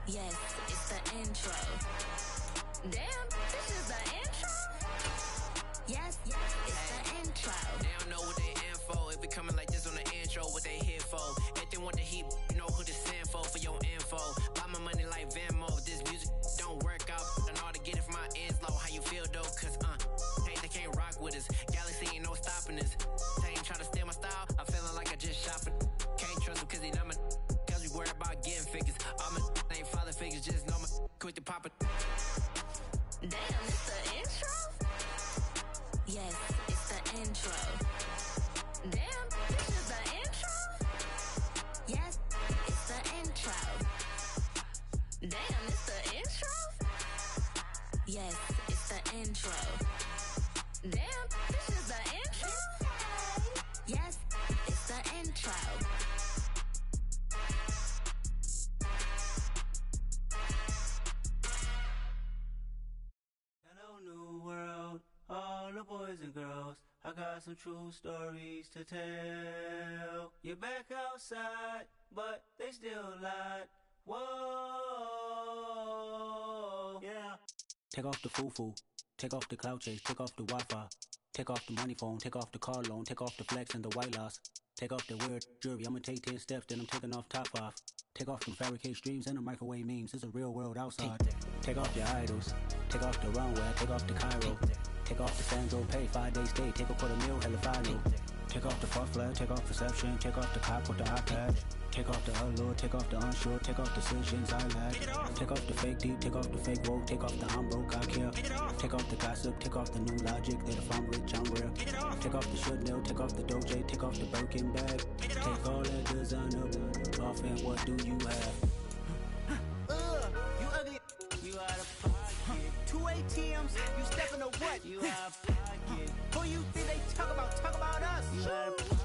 Yes, it's the intro. Damn, this is the intro? Yes, it's the intro. They don't know what they in for. If we coming like this on the intro, what they here for? If they want the heat, you know who to send for your info. Buy my money like Venmo. If this music don't work out, I know how to get it from my ends low. How you feel though? Cause hey, they can't rock with us. Galaxy ain't no stopping us. They ain't trying to steal my style. I'm feeling like I just shop it. Can't trust them cause they not my cause we worried about getting figures. All my ain't father figures, just know my quick to pop it. Damn, it's the intro? Yes, it's the intro. Damn, this is the intro? Yes, it's the intro. Damn, it's the intro? Yes, it's the intro. Damn, this is the intro? Yes, it's the intro. Hello, new world, all the boys and girls. I got some true stories to tell. You're back outside, but they still lied. Whoa, yeah. Take off the foo-foo, take off the cloud chase, take off the Wi-Fi, take off the money phone, take off the car loan, take off the flex and the white loss. Take off the weird jewelry, I'ma take 10 steps, then I'm taking off top 5. Take off them fabricated streams and the microwave memes, it's a real world outside. Take off your idols, take off the runway, take off the Cairo. Take off the Sandro pay, 5 days stay, take a quarter meal, hella final. Take off the far flag, take off perception, take off the cop with the iPad. Take off the allure, take off the unsure, take off decisions I lack. Take off the fake deep, take off the fake woke, take off the I'm broke, I care. Take off the gossip, take off the new logic that if I'm rich, I'm real. Take off the Chanel, take off the Doja, take off the Birkin bag. Take all that designer off and what do you have? You ugly. You out of pocket. 2 ATMs, you stepping to what? You out of pocket. Who you think they talk about us? You out of pocket.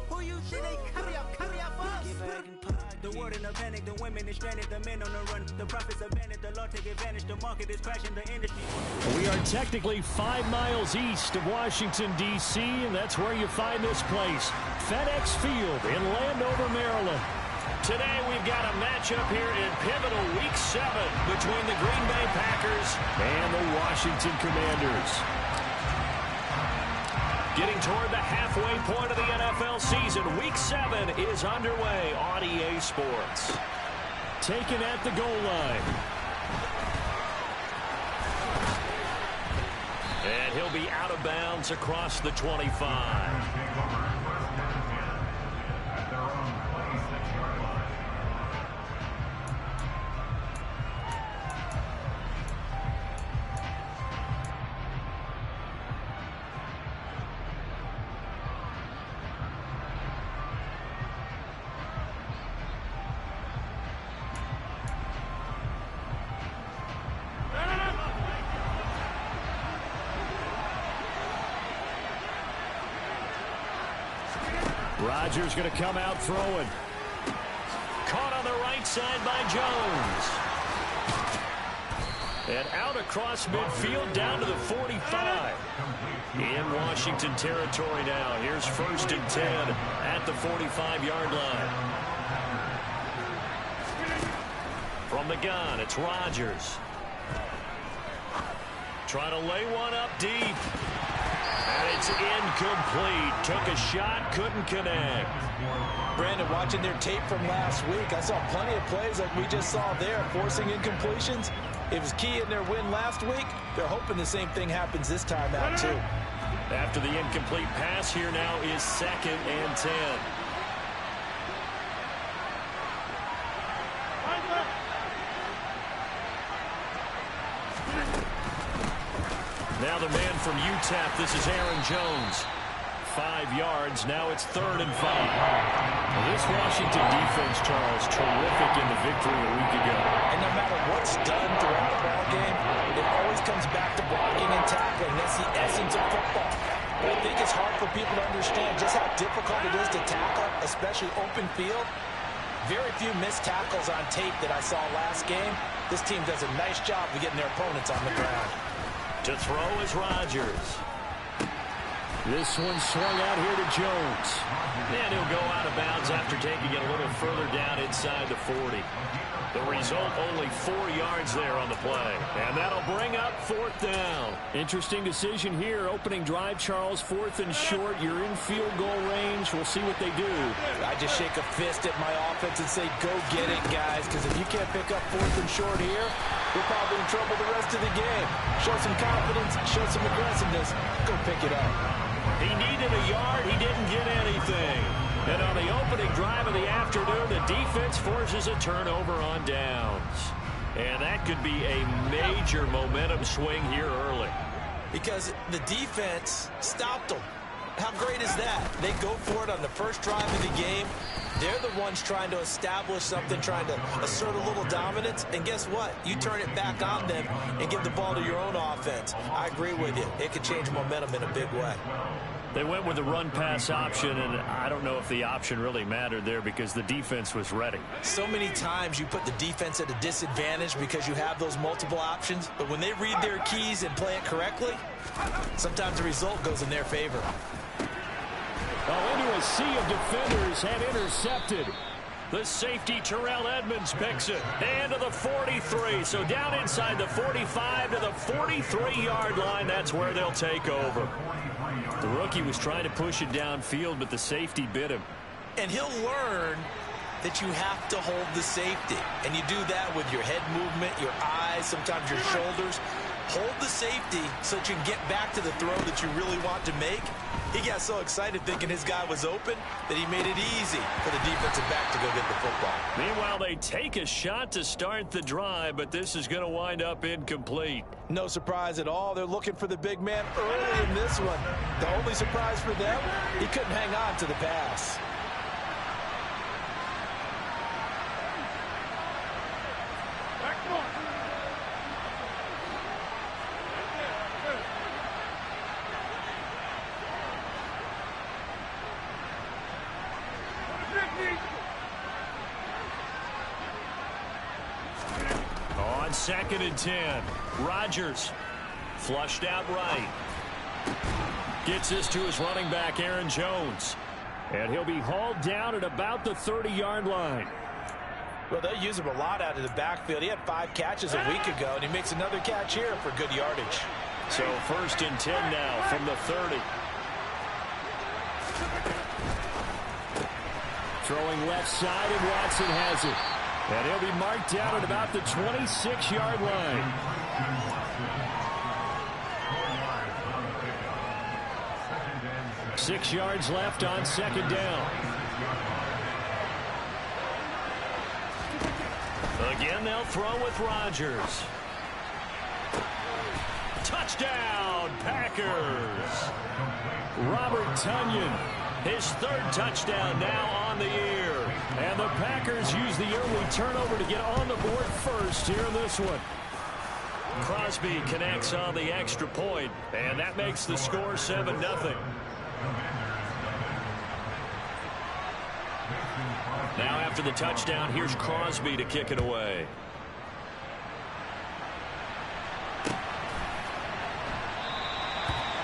Who you think they carry out for us? Get back in pocket. The world in a panic, the women is stranded, the men on the run. The profits abandoned, the law take advantage, the market is crashing, the industry. We are technically 5 miles east of Washington, D.C., and that's where you find this place, FedEx Field in Landover, Maryland. Today we've got a matchup here in pivotal Week 7 between the Green Bay Packers and the Washington Commanders. Getting toward the halfway point of the NFL season, Week 7 is underway on EA Sports. Taken at the goal line. And he'll be out of bounds across the 25. Rodgers going to come out throwing. Caught on the right side by Jones. And out across midfield down to the 45. In Washington territory now. Here's 1st and 10 at the 45-yard line. From the gun, it's Rodgers. Trying to lay one up deep. And it's incomplete. Took a shot, couldn't connect. Brandon, watching their tape from last week, I saw plenty of plays like we just saw there, forcing incompletions. It was key in their win last week. They're hoping the same thing happens this time out, too. After the incomplete pass, here now is 2nd and 10. Now the man from UTEP, this is Aaron Jones. 5 yards, now it's 3rd and 5. Well, this Washington defense, Charles, terrific in the victory a week ago. And no matter what's done throughout the ball game, it always comes back to blocking and tackling. That's the essence of football. But I think it's hard for people to understand just how difficult it is to tackle, especially open field. Very few missed tackles on tape that I saw last game. This team does a nice job of getting their opponents on the ground. To throw is Rodgers. This one swung out here to Jones. And he'll go out of bounds after taking it a little further down inside the 40. The result, only 4 yards there on the play. And that'll bring up 4th down. Interesting decision here. Opening drive, Charles, 4th and short. You're in field goal range. We'll see what they do. I just shake a fist at my offense and say, go get it, guys. Because if you can't pick up 4th and short here, we're probably in trouble the rest of the game. Show some confidence, show some aggressiveness. Go pick it up. He needed a yard. He didn't get anything. And on the opening drive of the afternoon, the defense forces a turnover on downs. And that could be a major momentum swing here early. Because the defense stopped them. How great is that? They go for it on the first drive of the game. They're the ones trying to establish something, trying to assert a little dominance. And guess what? You turn it back on them and give the ball to your own offense. I agree with you. It could change momentum in a big way. They went with the run-pass option, and I don't know if the option really mattered there because the defense was ready. So many times you put the defense at a disadvantage because you have those multiple options, but when they read their keys and play it correctly, sometimes the result goes in their favor. Oh, into a sea of defenders have intercepted. The safety, Terrell Edmonds, picks it. And to the 43. So down inside the 45 to the 43-yard line. That's where they'll take over. The rookie was trying to push it downfield, but the safety bit him. And he'll learn that you have to hold the safety. And you do that with your head movement, your eyes, sometimes your shoulders. Hold the safety so that you can get back to the throw that you really want to make. He got so excited thinking his guy was open that he made it easy for the defensive back to go get the football. Meanwhile, they take a shot to start the drive, but this is going to wind up incomplete. No surprise at all. They're looking for the big man early in this one. The only surprise for them, he couldn't hang on to the pass. On 2nd and 10, Rodgers flushed out right. Gets this to his running back, Aaron Jones. And he'll be hauled down at about the 30-yard line. Well, they use him a lot out of the backfield. He had 5 catches a week ago, and he makes another catch here for good yardage. So 1st and 10 now from the 30. Throwing left side, and Watson has it. And he'll be marked down at about the 26-yard line. Six yards left on 2nd down. Again, they'll throw with Rodgers. Touchdown, Packers. Robert Tonyan, his 3rd touchdown now on the year. And the Packers use the early turnover to get on the board first here in this one. Crosby connects on the extra point, and that makes the score 7-0. Now after the touchdown, here's Crosby to kick it away.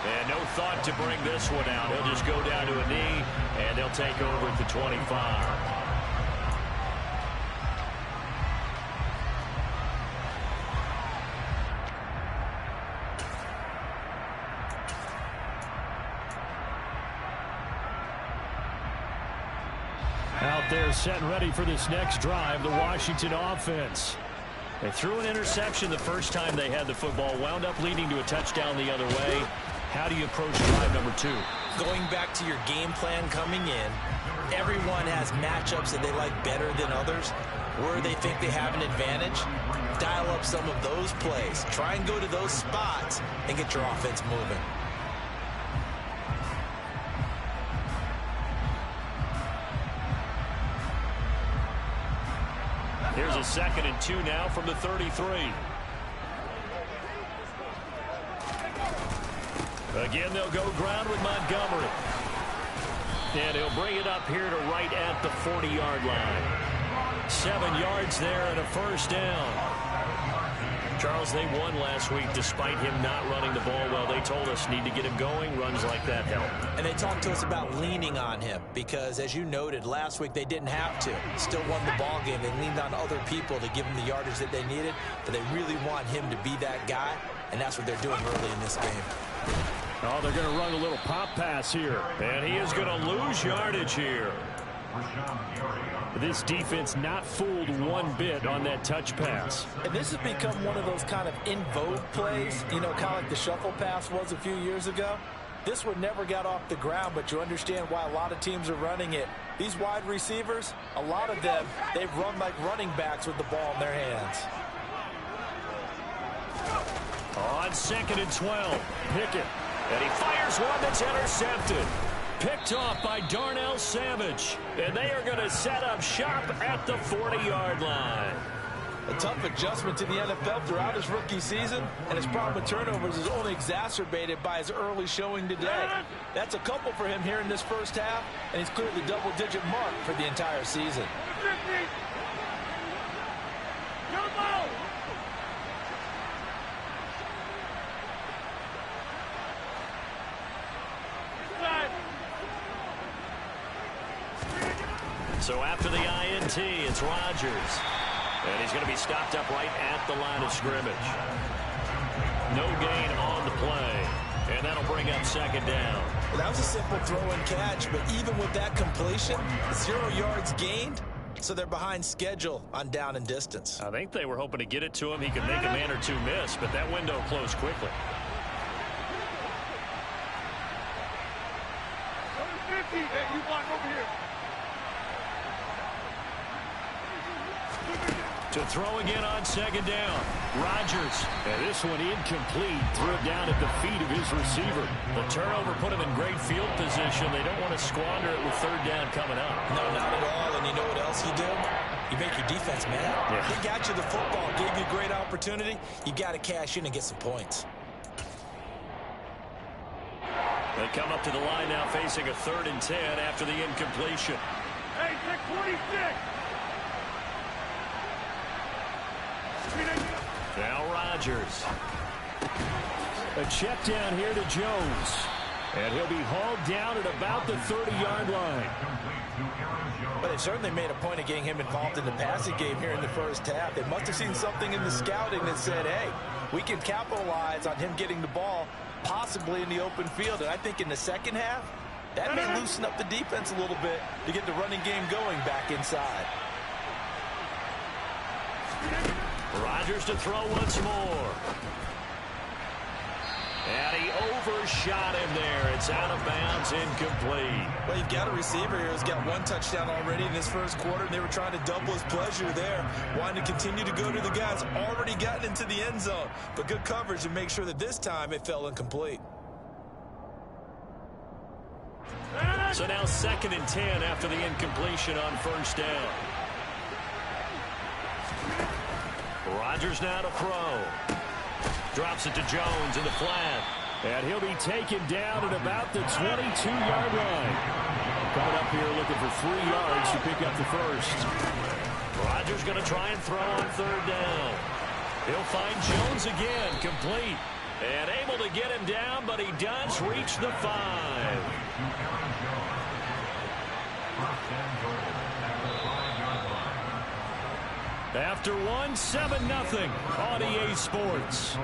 And no thought to bring this one out. He'll just go down to a knee, and they'll take over at the 25. Out there set and ready for this next drive, the Washington offense. They threw an interception the first time they had the football, wound up leading to a touchdown the other way. How do you approach drive number 2? Going back to your game plan coming in, everyone has matchups that they like better than others. Where they think they have an advantage, dial up some of those plays. Try and go to those spots and get your offense moving. Here's a 2nd and 2 now from the 33. Again, they'll go ground with Montgomery. And he'll bring it up here to right at the 40-yard line. 7 yards there and a 1st down. Charles, they won last week despite him not running the ball well. They told us need to get him going. Runs like that help. And they talked to us about leaning on him because, as you noted, last week they didn't have to. Still won the ball game. They leaned on other people to give them the yardage that they needed, but they really want him to be that guy, and that's what they're doing early in this game. Oh, they're going to run a little pop pass here, and he is going to lose yardage here. This defense not fooled one bit on that touch pass. And this has become one of those kind of in vogue plays, you know, kind of like the shuffle pass was a few years ago. This one never got off the ground, but you understand why a lot of teams are running it. These wide receivers, a lot of them, they've run like running backs with the ball in their hands. On 2nd and 12, Pickett. And he fires one that's intercepted. Picked off by Darnell Savage. And they are going to set up shop at the 40-yard line. A tough adjustment to the NFL throughout his rookie season, and his problem with turnovers is only exacerbated by his early showing today. That's a couple for him here in this first half, and he's cleared the double-digit mark for the entire season. So after the INT, it's Rodgers. And he's going to be stopped up right at the line of scrimmage. No gain on the play. And that'll bring up 2nd down. Well, that was a simple throw and catch, but even with that completion, 0 yards gained, so they're behind schedule on down and distance. I think they were hoping to get it to him. He could make a man or two miss, but that window closed quickly. You block over here. To throw again on 2nd down. Rodgers. And this one incomplete. Threw it down at the feet of his receiver. The turnover put him in great field position. They don't want to squander it with 3rd down coming up. No, not at all. And you know what else you do? You make your defense mad. Yeah. They got you the football, gave you a great opportunity. You got to cash in and get some points. They come up to the line now facing a 3rd and 10 after the incompletion. Hey, check 26. Now Rodgers. A check down here to Jones. And he'll be hauled down at about the 30-yard line. But they've certainly made a point of getting him involved in the passing game here in the first half. They must have seen something in the scouting that said, hey, we can capitalize on him getting the ball possibly in the open field. And I think in the second half, that may loosen up the defense a little bit to get the running game going back inside. Rodgers to throw once more. And he overshot him there. It's out of bounds, incomplete. Well, you've got a receiver here who's got 1 touchdown already in this first quarter, and they were trying to double his pleasure there, wanting to continue to go to the guys already gotten into the end zone. But good coverage to make sure that this time it fell incomplete. So now 2nd and 10 after the incompletion on 1st down. Rodgers now to throw. Drops it to Jones in the flat. And he'll be taken down at about the 22-yard line. Coming up here looking for 3 yards to pick up the first. Rodgers going to try and throw on 3rd down. He'll find Jones again, complete. And able to get him down, but he does reach the 5. After 1, 7-0 on EA Sports.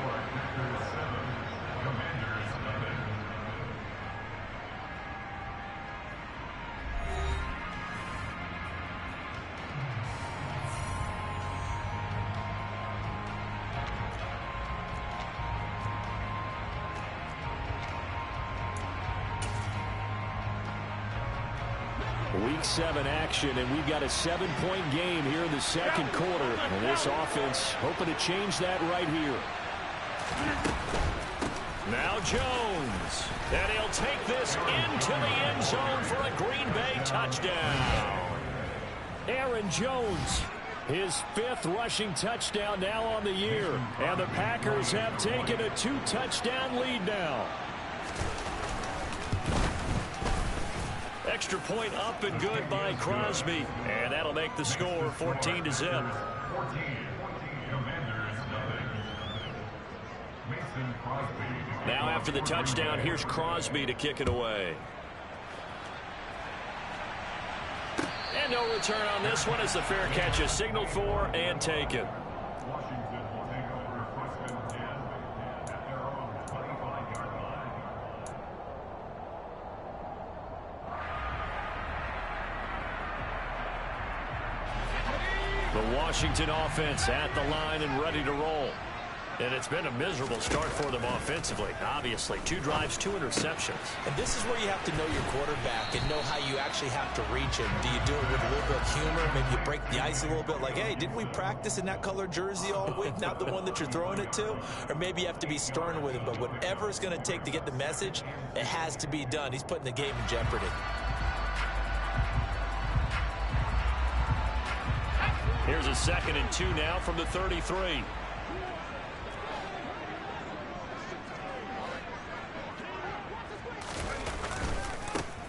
Week 7 action, and we've got a 7-point game here in the second quarter. And this offense hoping to change that right here. Now Jones. And he'll take this into the end zone for a Green Bay touchdown. Aaron Jones, his 5th rushing touchdown now on the year. And the Packers have taken a 2-touchdown lead now. Extra point up and good by Crosby. And that'll make the score 14-0. Now after the touchdown, here's Crosby to kick it away. And no return on this one as the fair catch is signaled for and taken. The Washington offense at the line and ready to roll. And it's been a miserable start for them offensively. Obviously, 2 drives, 2 interceptions. And this is where you have to know your quarterback and know how you actually have to reach him. Do you do it with a little bit of humor? Maybe you break the ice a little bit like, hey, didn't we practice in that color jersey all week? Not the one that you're throwing it to? Or maybe you have to be stern with him. But whatever it's going to take to get the message, it has to be done. He's putting the game in jeopardy. Here's a 2nd and 2 now from the 33.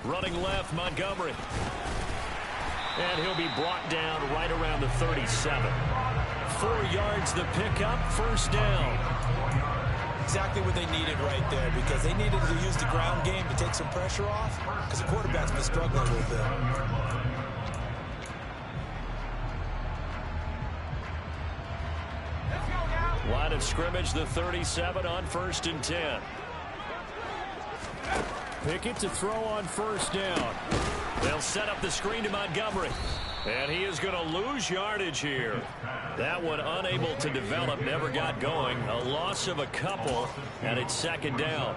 Running left, Montgomery. And he'll be brought down right around the 37. 4 yards the pickup, first down. Exactly what they needed right there, because they needed to use the ground game to take some pressure off, because the quarterback's been struggling a little bit. Line of scrimmage, the 37 on 1st and 10. Pickett to throw on first down. They'll set up the screen to Montgomery. And he is going to lose yardage here. That one unable to develop, never got going. A loss of a couple, and it's 2nd down.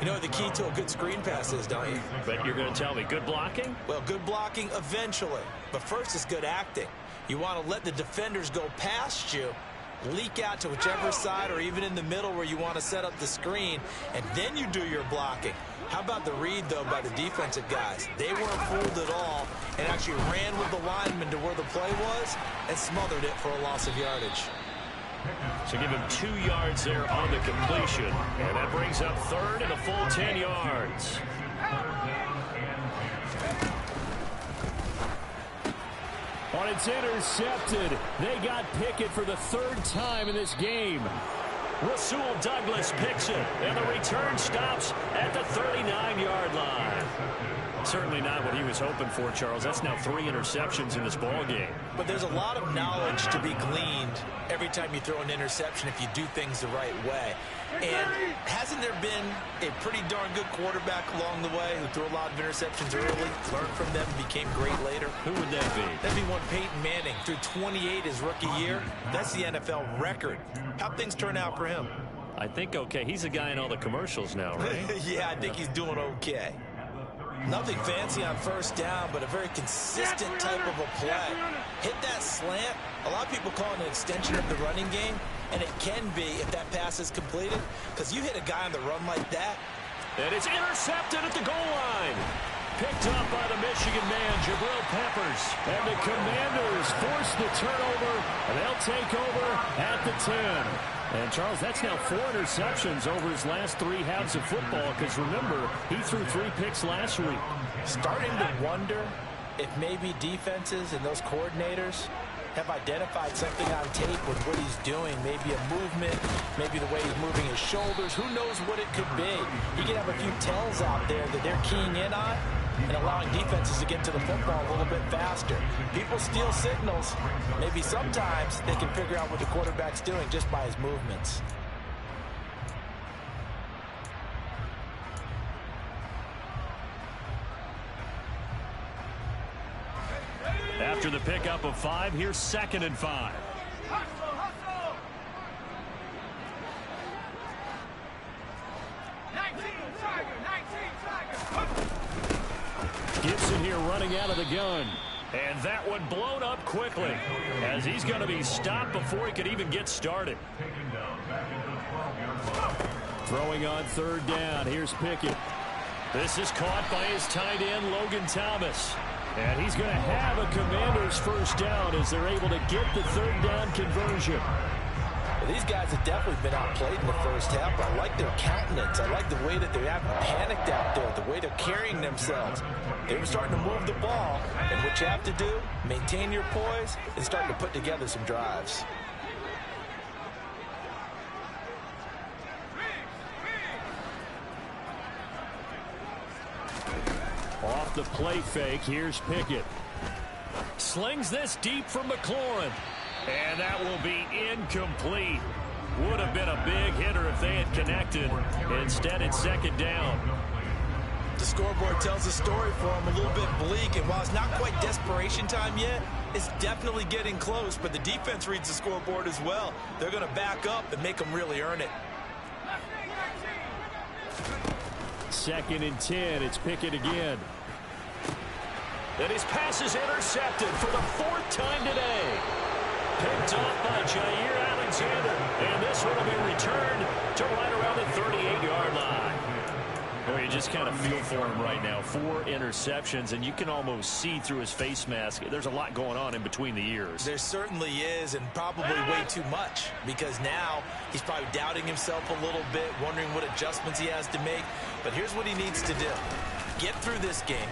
You know what the key to a good screen pass is, don't you? But you're going to tell me, good blocking? Well, good blocking eventually. But first it's good acting. You want to let the defenders go past you, leak out to whichever side or even in the middle where you want to set up the screen, and then you do your blocking. How about the read, though, by the defensive guys? They weren't fooled at all and actually ran with the lineman to where the play was and smothered it for a loss of yardage. So give him 2 yards there on the completion. And that brings up 3rd and a full 10 yards. On it's intercepted. They got Pickett for the 3rd time in this game. Rasul Douglas picks it, and the return stops at the 39-yard line. Certainly not what he was hoping for, Charles. That's now 3 interceptions in this ball game. But there's a lot of knowledge to be gleaned every time you throw an interception if you do things the right way. And hasn't there been a pretty darn good quarterback along the way who threw a lot of interceptions early, learned from them, and became great later? Who would that be? That'd be one Peyton Manning. Threw 28 his rookie year. That's the NFL record. How'd things turn out for him? I think okay. He's a guy in all the commercials now, right? Yeah, I think he's doing okay. Nothing fancy on first down, but a very consistent type of a play. Hit that slant. A lot of people call it an extension of the running game, and it can be if that pass is completed, because you hit a guy on the run like that. And it's intercepted at the goal line. Picked up by the Michigan man, Jabril Peppers. And the Commanders force the turnover, and they'll take over at the 10. And, Charles, that's now 4 interceptions over his last 3 halves of football, because, remember, he threw 3 picks last week. Starting to wonder if maybe defenses and those coordinators have identified something on tape with what he's doing. Maybe a movement, maybe the way he's moving his shoulders. Who knows what it could be? He could have a few tells out there that they're keying in on and allowing defenses to get to the football a little bit faster. People steal signals. Maybe sometimes they can figure out what the quarterback's doing just by his movements. After the pickup of 5, here's 2nd and 5. Gibson here running out of the gun. And that one blown up quickly as he's going to be stopped before he could even get started. Throwing on 3rd down. Here's Pickett. This is caught by his tight end, Logan Thomas. And he's going to have a Commanders first down as they're able to get the 3rd down conversion. Well, these guys have definitely been outplayed in the first half, but I like their countenance. I like the way that they haven't panicked out there, the way they're carrying themselves. They're starting to move the ball, and what you have to do, maintain your poise and start to put together some drives. off the play fake. Here's Pickett. Slings this deep from McLaurin. And that will be incomplete. Would have been a big hitter if they had connected. Instead, it's second down. The scoreboard tells a story for him, a little bit bleak. And while it's not quite desperation time yet, it's definitely getting close. But the defense reads the scoreboard as well. They're going to back up and make them really earn it. 2nd and 10. It's Pickett again. And his pass is intercepted for the 4th time today. Picked off by Jair Alexander. And this one will be returned to right around the 38-yard line. Well, you just kind of feel for him right now. 4 interceptions, and you can almost see through his face mask. There's a lot going on in between the ears. There certainly is, and probably way too much, because now he's probably doubting himself a little bit, wondering what adjustments he has to make. But here's what he needs to do. Get through this game.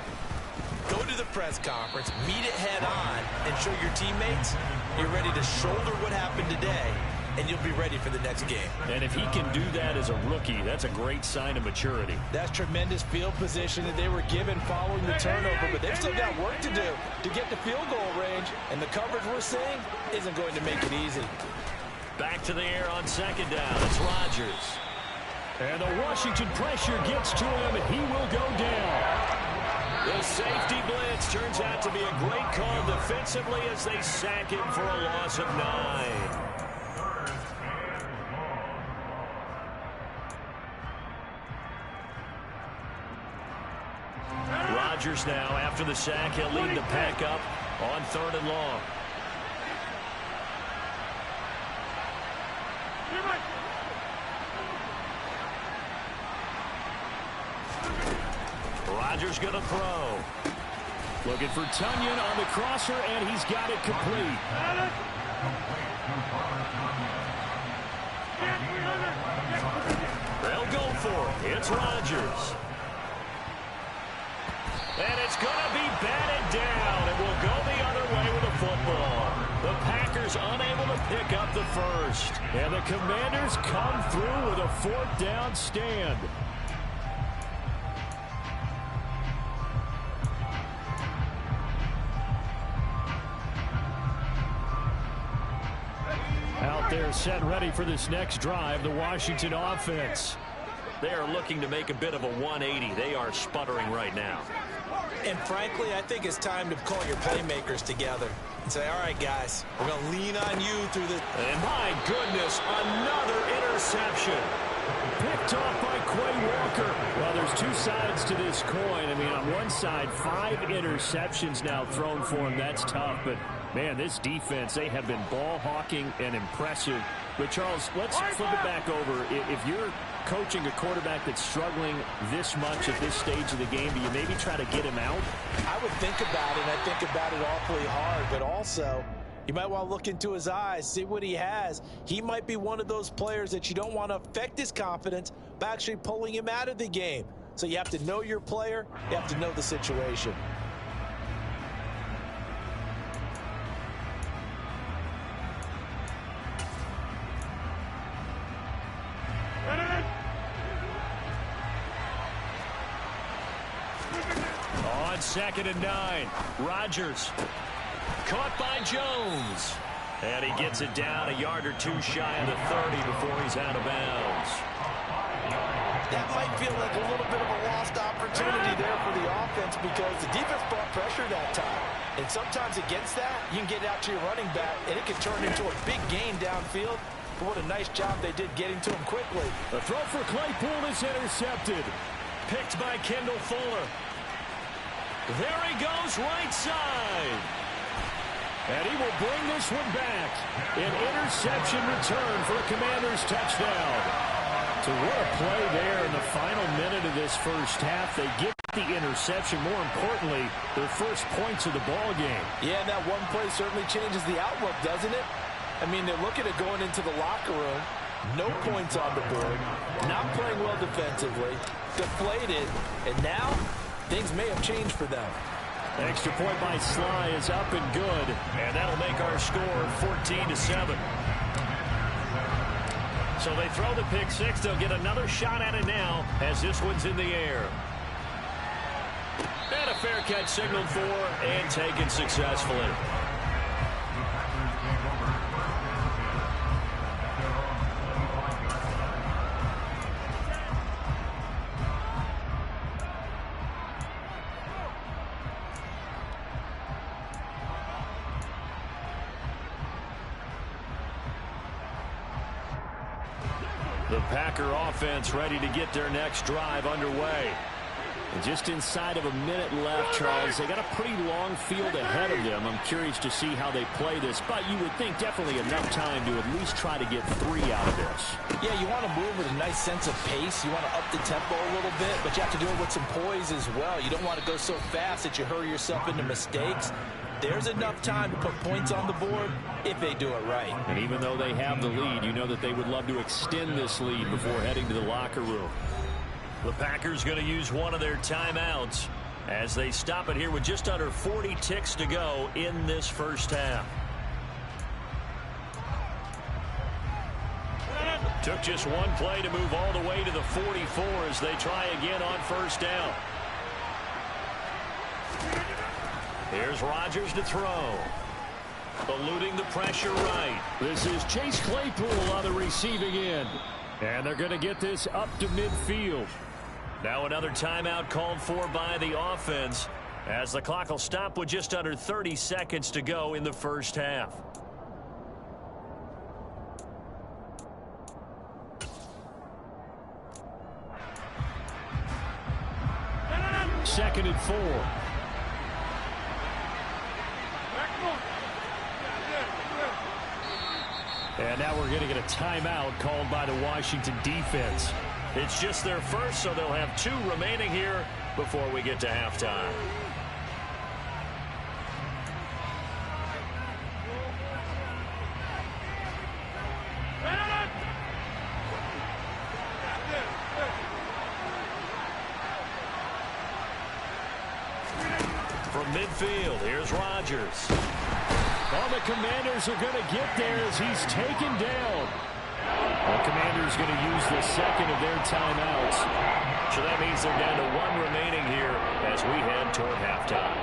Go to the press conference, meet it head on, and show your teammates you're ready to shoulder what happened today, and you'll be ready for the next game. And if he can do that as a rookie, that's a great sign of maturity. That's tremendous field position that they were given following the turnover, but they've still got work to do to get to field goal range, and the coverage we're seeing isn't going to make it easy. Back to the air on 2nd down. It's Rodgers. And the Washington pressure gets to him, and he will go down. The safety blitz turns out to be a great call defensively as they sack him for a loss of 9. Rodgers now, after the sack, he'll lead the pack up on 3rd and long. Rodgers going to throw. Looking for Tunyon on the crosser, and he's got it complete. They'll go for it. It's Rodgers. And it's going to be batted down. It will go the other way with the football. The Packers unable to pick up the first. And the Commanders come through with a 4th down stand. Out there set ready for this next drive, the Washington offense. They are looking to make a bit of a 180. They are sputtering right now. And frankly, I think it's time to call your playmakers together and say, all right, guys, we're going to lean on you through this. And my goodness, another interception. Picked off by Quay Walker. Well, there's 2 sides to this coin. I mean, on one side, 5 interceptions now thrown for him. That's tough. But, man, this defense, they have been ball hawking and impressive. But, Charles, let's flip it back over. If you're coaching a quarterback that's struggling this much at this stage of the game, do you maybe try to get him out? I would think about it, and I think about it awfully hard. But also, you might want to look into his eyes, see what he has. He might be one of those players that you don't want to affect his confidence by actually pulling him out of the game. So you have to know your player. You have to know the situation. On 2nd and 9, Rodgers. Caught by Jones. And he gets it down a yard or 2 shy of the 30 before he's out of bounds. That might feel like a little bit of a lost opportunity there for the offense because the defense brought pressure that time. And sometimes against that, you can get out to your running back, and it can turn into a big gain downfield. But what a nice job they did getting to him quickly. The throw for Claypool is intercepted. Picked by Kendall Fuller. There he goes, right side. And he will bring this one back. An interception return for a Commanders touchdown. So what a play there in the final minute of this first half. They get the interception. More importantly, their first points of the ball game. Yeah, and that one play certainly changes the outlook, doesn't it? I mean, they're looking at going into the locker room. No points on the board. Not playing well defensively. Deflated. And now, things may have changed for them. Extra point by Sly is up and good. And that'll make our score 14-7. So they throw the pick six. They'll get another shot at it now as this one's in the air. And a fair catch signaled for and taken successfully. The Packer offense ready to get their next drive underway. And just inside of a minute left, Charles. They got a pretty long field ahead of them. I'm curious to see how they play this, but you would think definitely enough time to at least try to get 3 out of this. Yeah, you want to move with a nice sense of pace. You want to up the tempo a little bit, but you have to do it with some poise as well. You don't want to go so fast that you hurry yourself into mistakes. There's enough time to put points on the board if they do it right. And even though they have the lead, you know that they would love to extend this lead before heading to the locker room. The Packers going to use one of their timeouts as they stop it here with just under 40 ticks to go in this first half. Took just one play to move all the way to the 44 as they try again on first down. Here's Rodgers to throw. Eluding the pressure right. This is Chase Claypool on the receiving end. And they're going to get this up to midfield. Now another timeout called for by the offense as the clock will stop with just under 30 seconds to go in the first half. Second and 4. And now we're going to get a timeout called by the Washington defense. It's just their first, so they'll have 2 remaining here before we get to halftime. From midfield, here's Rodgers. All the Commanders are going to get there as he's taken down. The Commanders going to use the second of their timeouts. So that means they're down to 1 remaining here as we head toward halftime.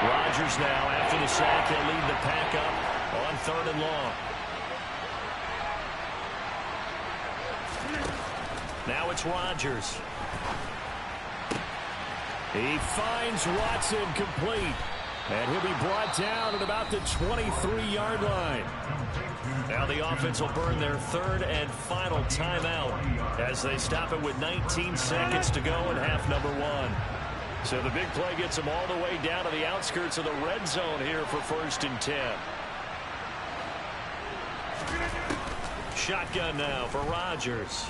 Rodgers now, after the sack, he'll lead the pack up on 3rd and long. Now it's Rodgers. He finds Watson complete. And he'll be brought down at about the 23-yard line. Now the offense will burn their 3rd and final timeout as they stop it with 19 seconds to go in half number 1. So the big play gets them all the way down to the outskirts of the red zone here for 1st and 10. Shotgun now for Rodgers.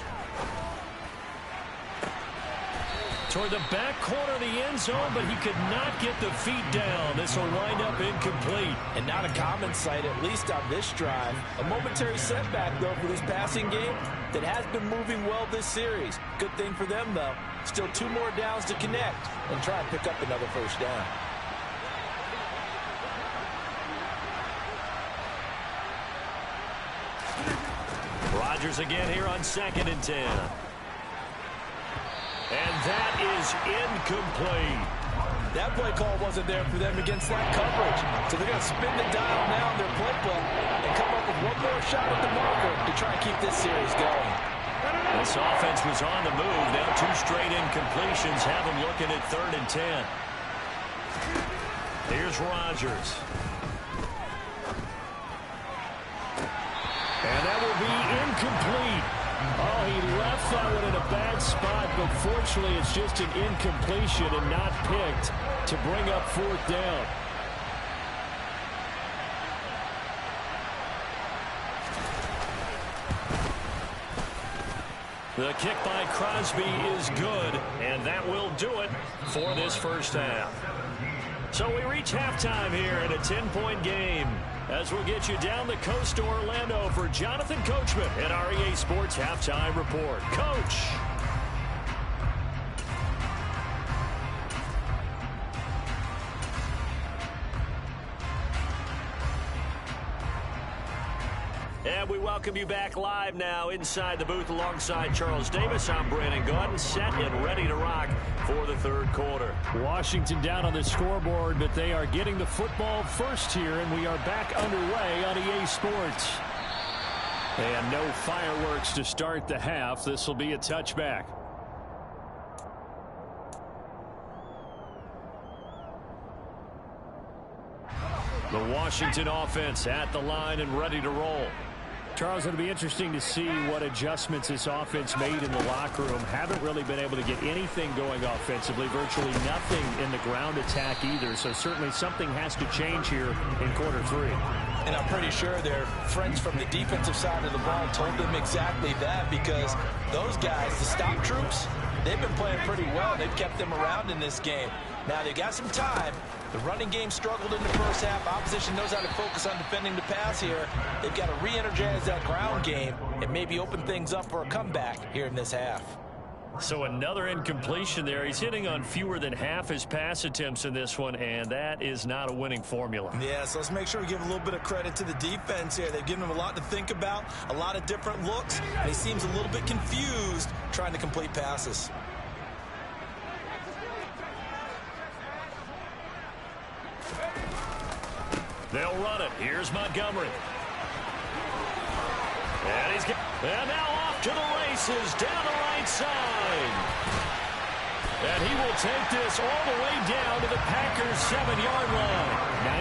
Toward the back corner of the end zone, but he could not get the feet down. This will wind up incomplete. And not a common sight, at least on this drive. A momentary setback, though, for this passing game that has been moving well this series. Good thing for them, though. Still 2 more downs to connect and try and pick up another first down. Rodgers again here on 2nd and 10. And that is incomplete. That play call wasn't there for them against that coverage. So they're going to spin the dial now in their playbook and come up with 1 more shot at the marker to try and keep this series going. This offense was on the move. Now 2 straight incompletions have them looking at 3rd and 10. Here's Rodgers. And that will be incomplete. Oh, he left that one in a bad spot, but fortunately it's just an incompletion and not picked to bring up 4th down. The kick by Crosby is good, and that will do it for this first half. So we reach halftime here in a 10-point game as we'll get you down the coast to Orlando for Jonathan Coachman at our EA Sports Halftime Report. Coach. And we welcome you back live now inside the booth alongside Charles Davis. I'm Brandon Gaudin, set and ready to rock for the third quarter. Washington down on the scoreboard, but they are getting the football first here, and we are back underway on EA Sports. And no fireworks to start the half. This will be a touchback. The Washington offense at the line and ready to roll. Charles, it'll be interesting to see what adjustments this offense made in the locker room. Haven't really been able to get anything going offensively, virtually nothing in the ground attack either. So certainly something has to change here in quarter three. And I'm pretty sure their friends from the defensive side of the ball told them exactly that, because those guys, the stop troops, they've been playing pretty well. They've kept them around in this game. Now they got some time. The running game struggled in the first half. Opposition knows how to focus on defending the pass here. They've got to re-energize that ground game and maybe open things up for a comeback here in this half. So another incompletion there. He's hitting on fewer than half his pass attempts in this one, and that is not a winning formula. Yeah, so let's make sure we give a little bit of credit to the defense here. They've given him a lot to think about, a lot of different looks, and he seems a little bit confused trying to complete passes. They'll run it. Here's Montgomery. And now off to the races down the right side. And he will take this all the way down to the Packers' 7-yard line.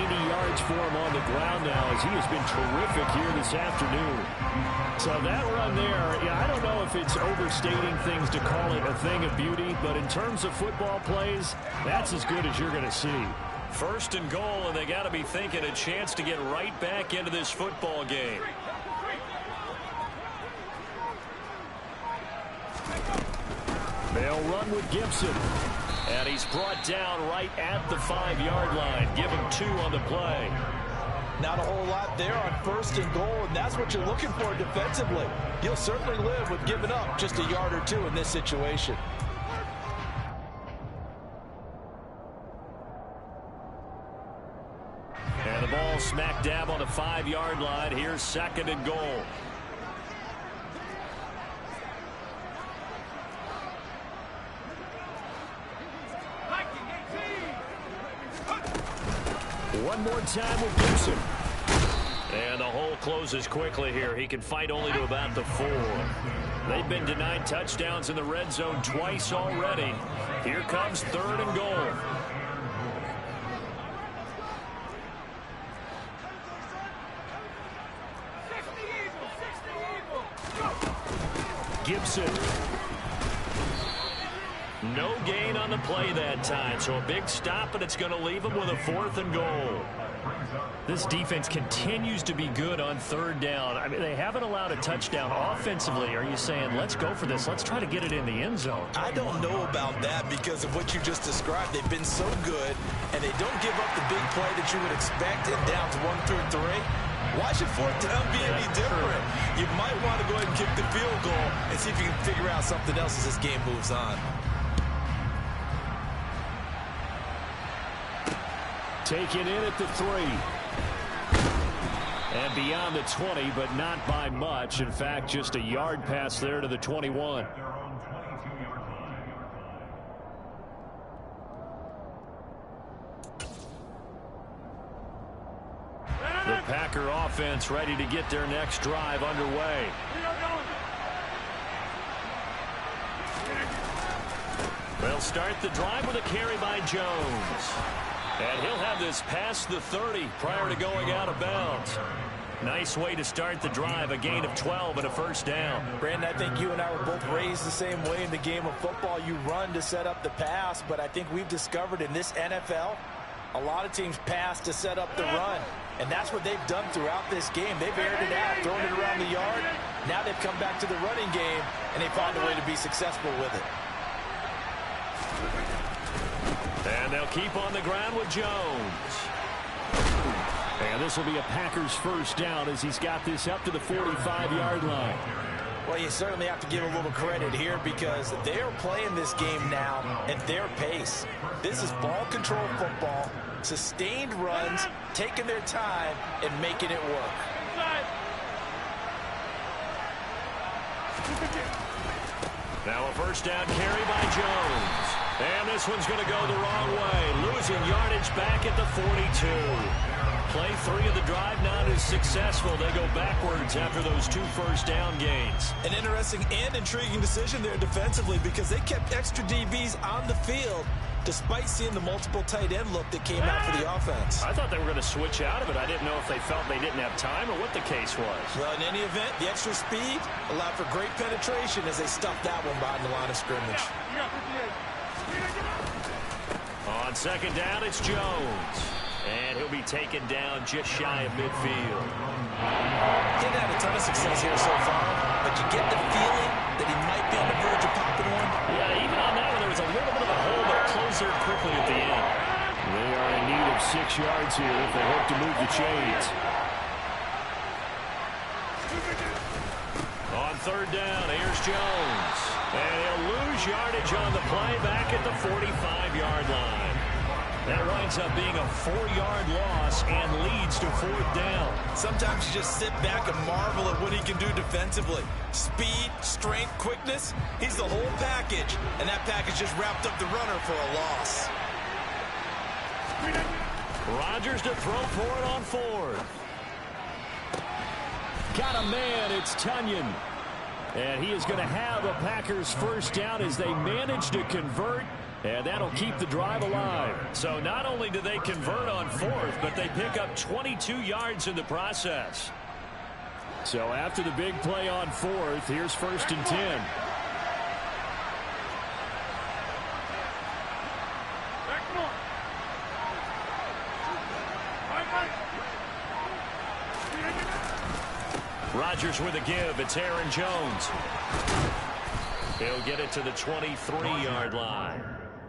90 yards for him on the ground now, as he has been terrific here this afternoon. So that run there, yeah, I don't know if it's overstating things to call it a thing of beauty, but in terms of football plays, that's as good as you're going to see. First and goal, and they got to be thinking a chance to get right back into this football game. They'll run with Gibson. And he's brought down right at the 5-yard line. Give him 2 on the play. Not a whole lot there on first and goal, and that's what you're looking for defensively. You'll certainly live with giving up just a yard or 2 in this situation. And the ball smack dab on the 5-yard line. Here's second and goal. One more time with Gibson. And the hole closes quickly here. He can fight only to about the 4. They've been denied touchdowns in the red zone twice already. Here comes third and goal. Gibson. No gain on the play that time, so a big stop, and it's going to leave him with a 4th and goal. This defense continues to be good on third down. I mean, they haven't allowed a touchdown offensively. Are you saying, let's go for this, let's try to get it in the end zone? I don't know about that because of what you just described. They've been so good, and they don't give up the big play that you would expect in downs 1 through 3. Why should 4th down be any different? You might want to go ahead and kick the field goal and see if you can figure out something else as this game moves on. Taken in at the 3. And beyond the 20, but not by much. In fact, just a yard pass there to the 21. The Packer offense ready to get their next drive underway. They'll start the drive with a carry by Jones. And he'll have this past the 30 prior to going out of bounds. Nice way to start the drive, a gain of 12 and a first down. Brandon, I think you and I were both raised the same way in the game of football. You run to set up the pass, but I think we've discovered in this NFL, a lot of teams pass to set up the run. And that's what they've done throughout this game. They've aired it out, thrown it around the yard. Now they've come back to the running game, and they found a way to be successful with it. And they'll keep on the ground with Jones. And this will be a Packers first down as he's got this up to the 45-yard line. Well, you certainly have to give a little credit here because they are playing this game now at their pace. This is ball control football, sustained runs, taking their time and making it work. Now a first down carry by Jones. And this one's going to go the wrong way. Losing yardage back at the 42. Play 3 of the drive not as successful. They go backwards after those 2 first down gains. An interesting and intriguing decision there defensively because they kept extra DBs on the field despite seeing the multiple tight end look that came out for the offense. I thought they were going to switch out of it. I didn't know if they felt they didn't have time or what the case was. Well, in any event, the extra speed allowed for great penetration as they stuffed that one behind the line of scrimmage. On second down, it's Jones. And he'll be taken down just shy of midfield. He hasn't had a ton of success here so far, but you get the feeling that he might be on the verge of popping one. Yeah, even on that one, there was a little bit of a hole, but it closed there quickly at the end. They are in need of 6 yards here if they hope to move the chains. On third down, here's Jones. And he'll lose yardage on the play back at the 45-yard line. That winds up being a 4-yard loss and leads to 4th down. Sometimes you just sit back and marvel at what he can do defensively. Speed, strength, quickness, he's the whole package. And that package just wrapped up the runner for a loss. Rodgers to throw for it on 4th. Got a man, it's Tunyon. And he is going to have a Packers first down as they manage to convert. And that'll keep the drive alive. So not only do they convert on 4th, but they pick up 22 yards in the process. So after the big play on 4th, here's 1st and 10. Rodgers with a give. It's Aaron Jones. He'll get it to the 23-yard line.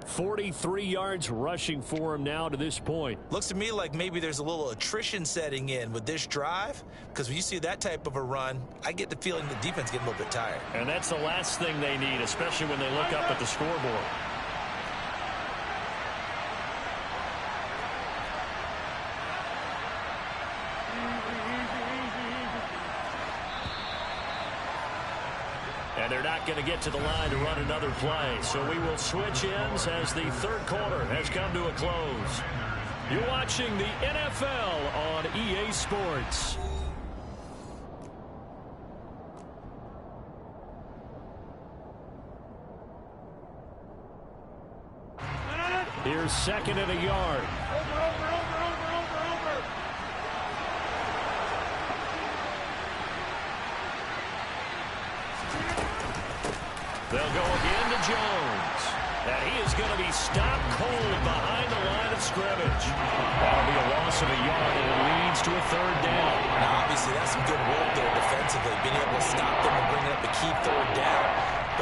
43 yards rushing for him now to this point. Looks to me like maybe there's a little attrition setting in with this drive, because when you see that type of a run, I get the feeling the defense getting a little bit tired. And that's the last thing they need, especially when they look up at the scoreboard. And they're not going to get to the line to run another play. So we will switch ends as the third quarter has come to a close. You're watching the NFL on EA Sports. Here's 2nd and a yard. They'll go again to Jones. And he is going to be stopped cold behind the line of scrimmage. That'll be a loss of a yard, and it leads to a 3rd down. Now, obviously, that's some good work there defensively, being able to stop them and bring up a key 3rd down.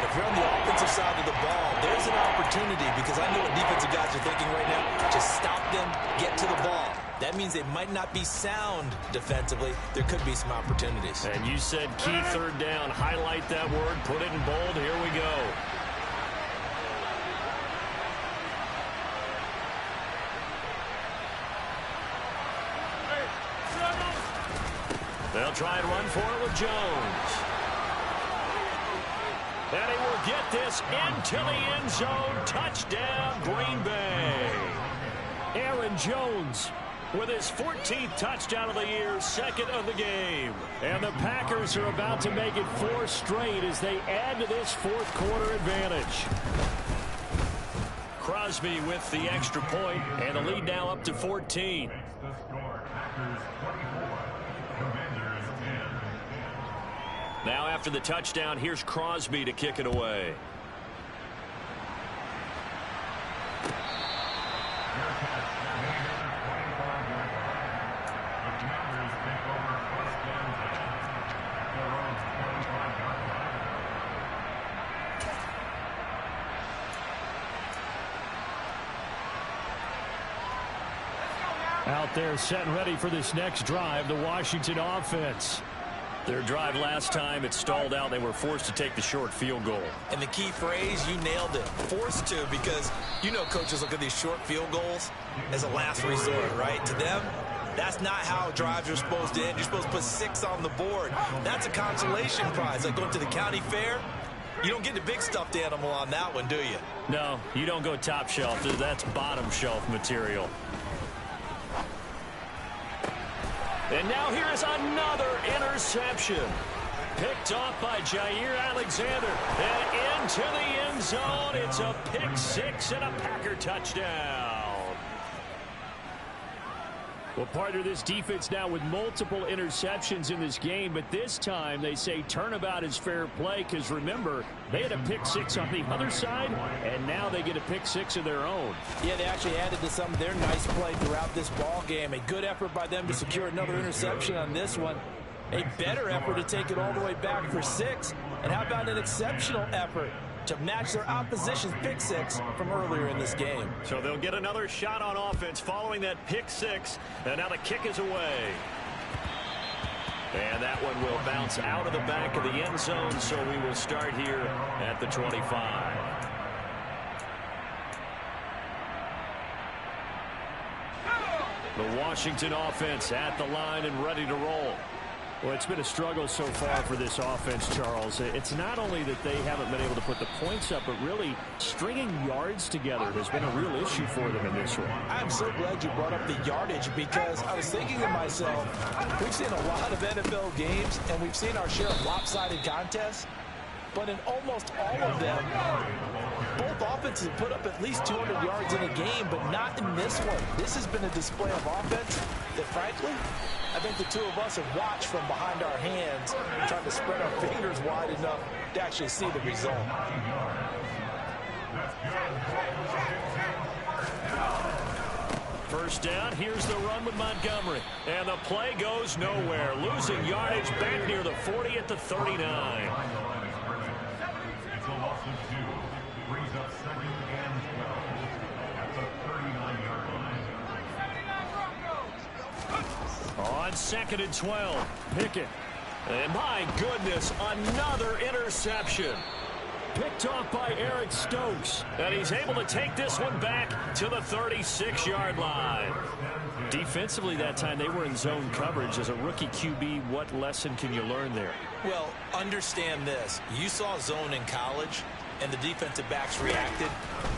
But if you're on the offensive side of the ball, there's an opportunity, because I know what defensive guys are thinking right now. Just stop them, get to the ball. That means they might not be sound defensively. There could be some opportunities. And you said key 3rd down. Highlight that word. Put it in bold. Here we go. They'll try and run for it with Jones. And he will get this into the end zone. Touchdown, Green Bay. Aaron Jones with his 14th touchdown of the year, 2nd of the game. And the Packers are about to make it 4 straight as they add to this 4th quarter advantage. Crosby with the extra point, and the lead now up to 14. Now after the touchdown, here's Crosby to kick it away. Out there set and ready for this next drive, the Washington offense. Their drive last time, it stalled out. They were forced to take the short field goal. And the key phrase, you nailed it. Forced to, because you know coaches look at these short field goals as a last resort, right? To them, That's not how drives are supposed to end. You're supposed to put 6 on the board. That's a consolation prize. Like going to the county fair, you don't get the big stuffed animal on that one, do you? No, you don't go top shelf. That's bottom shelf material. And now here is another interception. Picked off by Jair Alexander. And into the end zone. It's a pick 6 and a Packer touchdown. Well, partner, this defense now with multiple interceptions in this game, but this time they say turnabout is fair play because, remember, they had a pick 6 on the other side, and now they get a pick 6 of their own. Yeah, they actually added to some of their nice play throughout this ball game. A good effort by them to secure another interception on this one. A better effort to take it all the way back for 6. And how about an exceptional effort to match their opposition's pick 6 from earlier in this game? So they'll get another shot on offense following that pick 6. And now the kick is away. And that one will bounce out of the back of the end zone, so we will start here at the 25. The Washington offense at the line and ready to roll. Well, it's been a struggle so far for this offense, Charles. It's not only that they haven't been able to put the points up, but really stringing yards together has been a real issue for them in this one. I'm so glad you brought up the yardage because I was thinking to myself, we've seen a lot of NFL games and we've seen our share of lopsided contests, but in almost all of them, both offenses put up at least 200 yards in a game, but not in this one. This has been a display of offense that, frankly, I think the two of us have watched from behind our hands, trying to spread our fingers wide enough to actually see the result. First down, here's the run with Montgomery. And the play goes nowhere. Losing yardage back near the 40 at the 39. On 2nd and 12, Pickett. And my goodness, another interception. Picked off by Eric Stokes. And he's able to take this one back to the 36-yard line. Defensively that time, they were in zone coverage. As a rookie QB, what lesson can you learn there? Well, understand this. You saw zone in college, and the defensive backs reacted,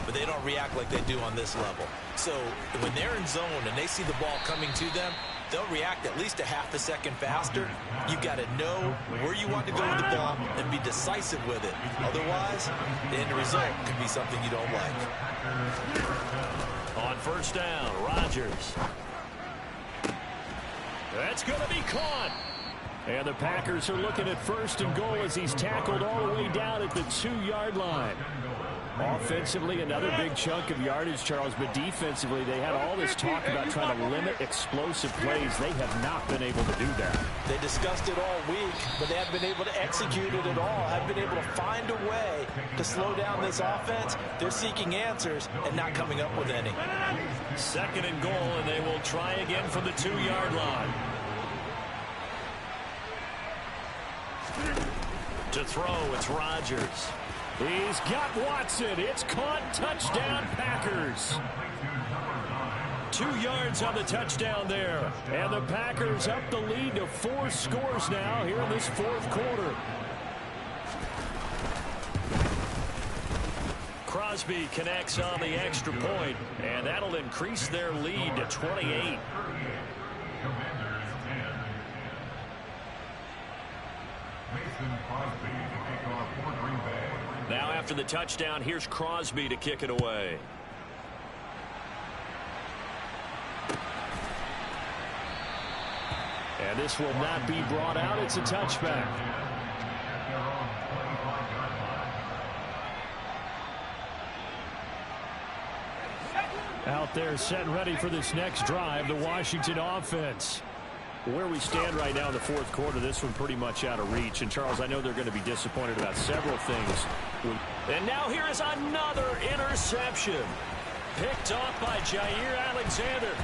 but they don't react like they do on this level. So when they're in zone and they see the ball coming to them, they'll react at least a half a second faster. You've got to know where you want to go with the ball and be decisive with it. Otherwise, the end result could be something you don't like. On first down, Rodgers. That's going to be caught. And the Packers are looking at 1st and goal as he's tackled all the way down at the 2-yard line. Offensively, another big chunk of yardage, Charles, but defensively, they had all this talk about trying to limit explosive plays. They have not been able to do that. They discussed it all week, but they haven't been able to execute it at all. Haven't been able to find a way to slow down this offense. They're seeking answers and not coming up with any. 2nd and goal, and they will try again from the 2-yard line. To throw, it's Rodgers. He's got Watson. It's caught. Touchdown, Packers. 2 yards on the touchdown there. And the Packers up the lead to 4 scores now here in this 4th quarter. Crosby connects on the extra point, and that'll increase their lead to 28. Now after the touchdown, here's Crosby to kick it away. And this will not be brought out. It's a touchback. Out there set and ready for this next drive, the Washington offense. Where we stand right now in the 4th quarter, this one pretty much out of reach. And, Charles, I know they're going to be disappointed about several things. And now here is another interception. Picked off by Jair Alexander.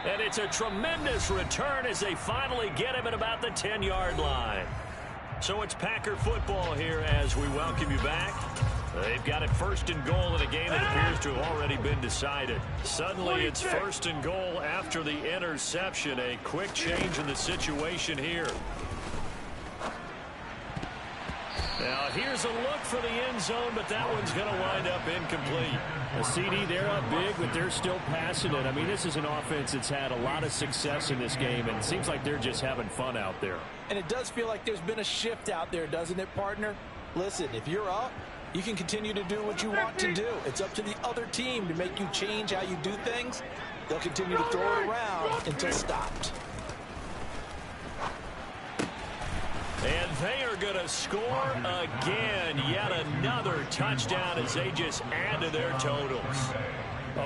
And it's a tremendous return as they finally get him at about the 10-yard line. So it's Packer football here as we welcome you back. They've got it first and goal in a game that appears to have already been decided. Suddenly it's first and goal after the interception. A quick change in the situation here. Now here's a look for the end zone, but that one's going to wind up incomplete. A CD, they're up big, but they're still passing it. I mean, this is an offense that's had a lot of success in this game, and it seems like they're just having fun out there. And it does feel like there's been a shift out there, doesn't it, partner? Listen, if you're up, you can continue to do what you want to do. It's up to the other team to make you change how you do things. They'll continue to throw it around until stopped. And they are going to score again. Yet another touchdown as they just add to their totals.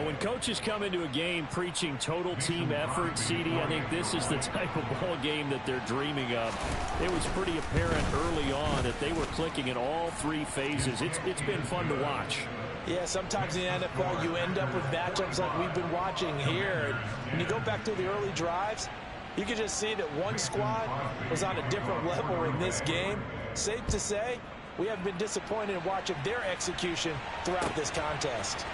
When coaches come into a game preaching total team effort, CD, I think this is the type of ball game that they're dreaming of. It was pretty apparent early on that they were clicking in all three phases. It's been fun to watch. Yeah, sometimes in the NFL you end up with matchups like we've been watching here. And when you go back to the early drives, you can just see that one squad was on a different level in this game. Safe to say, we have been disappointed in watching their execution throughout this contest.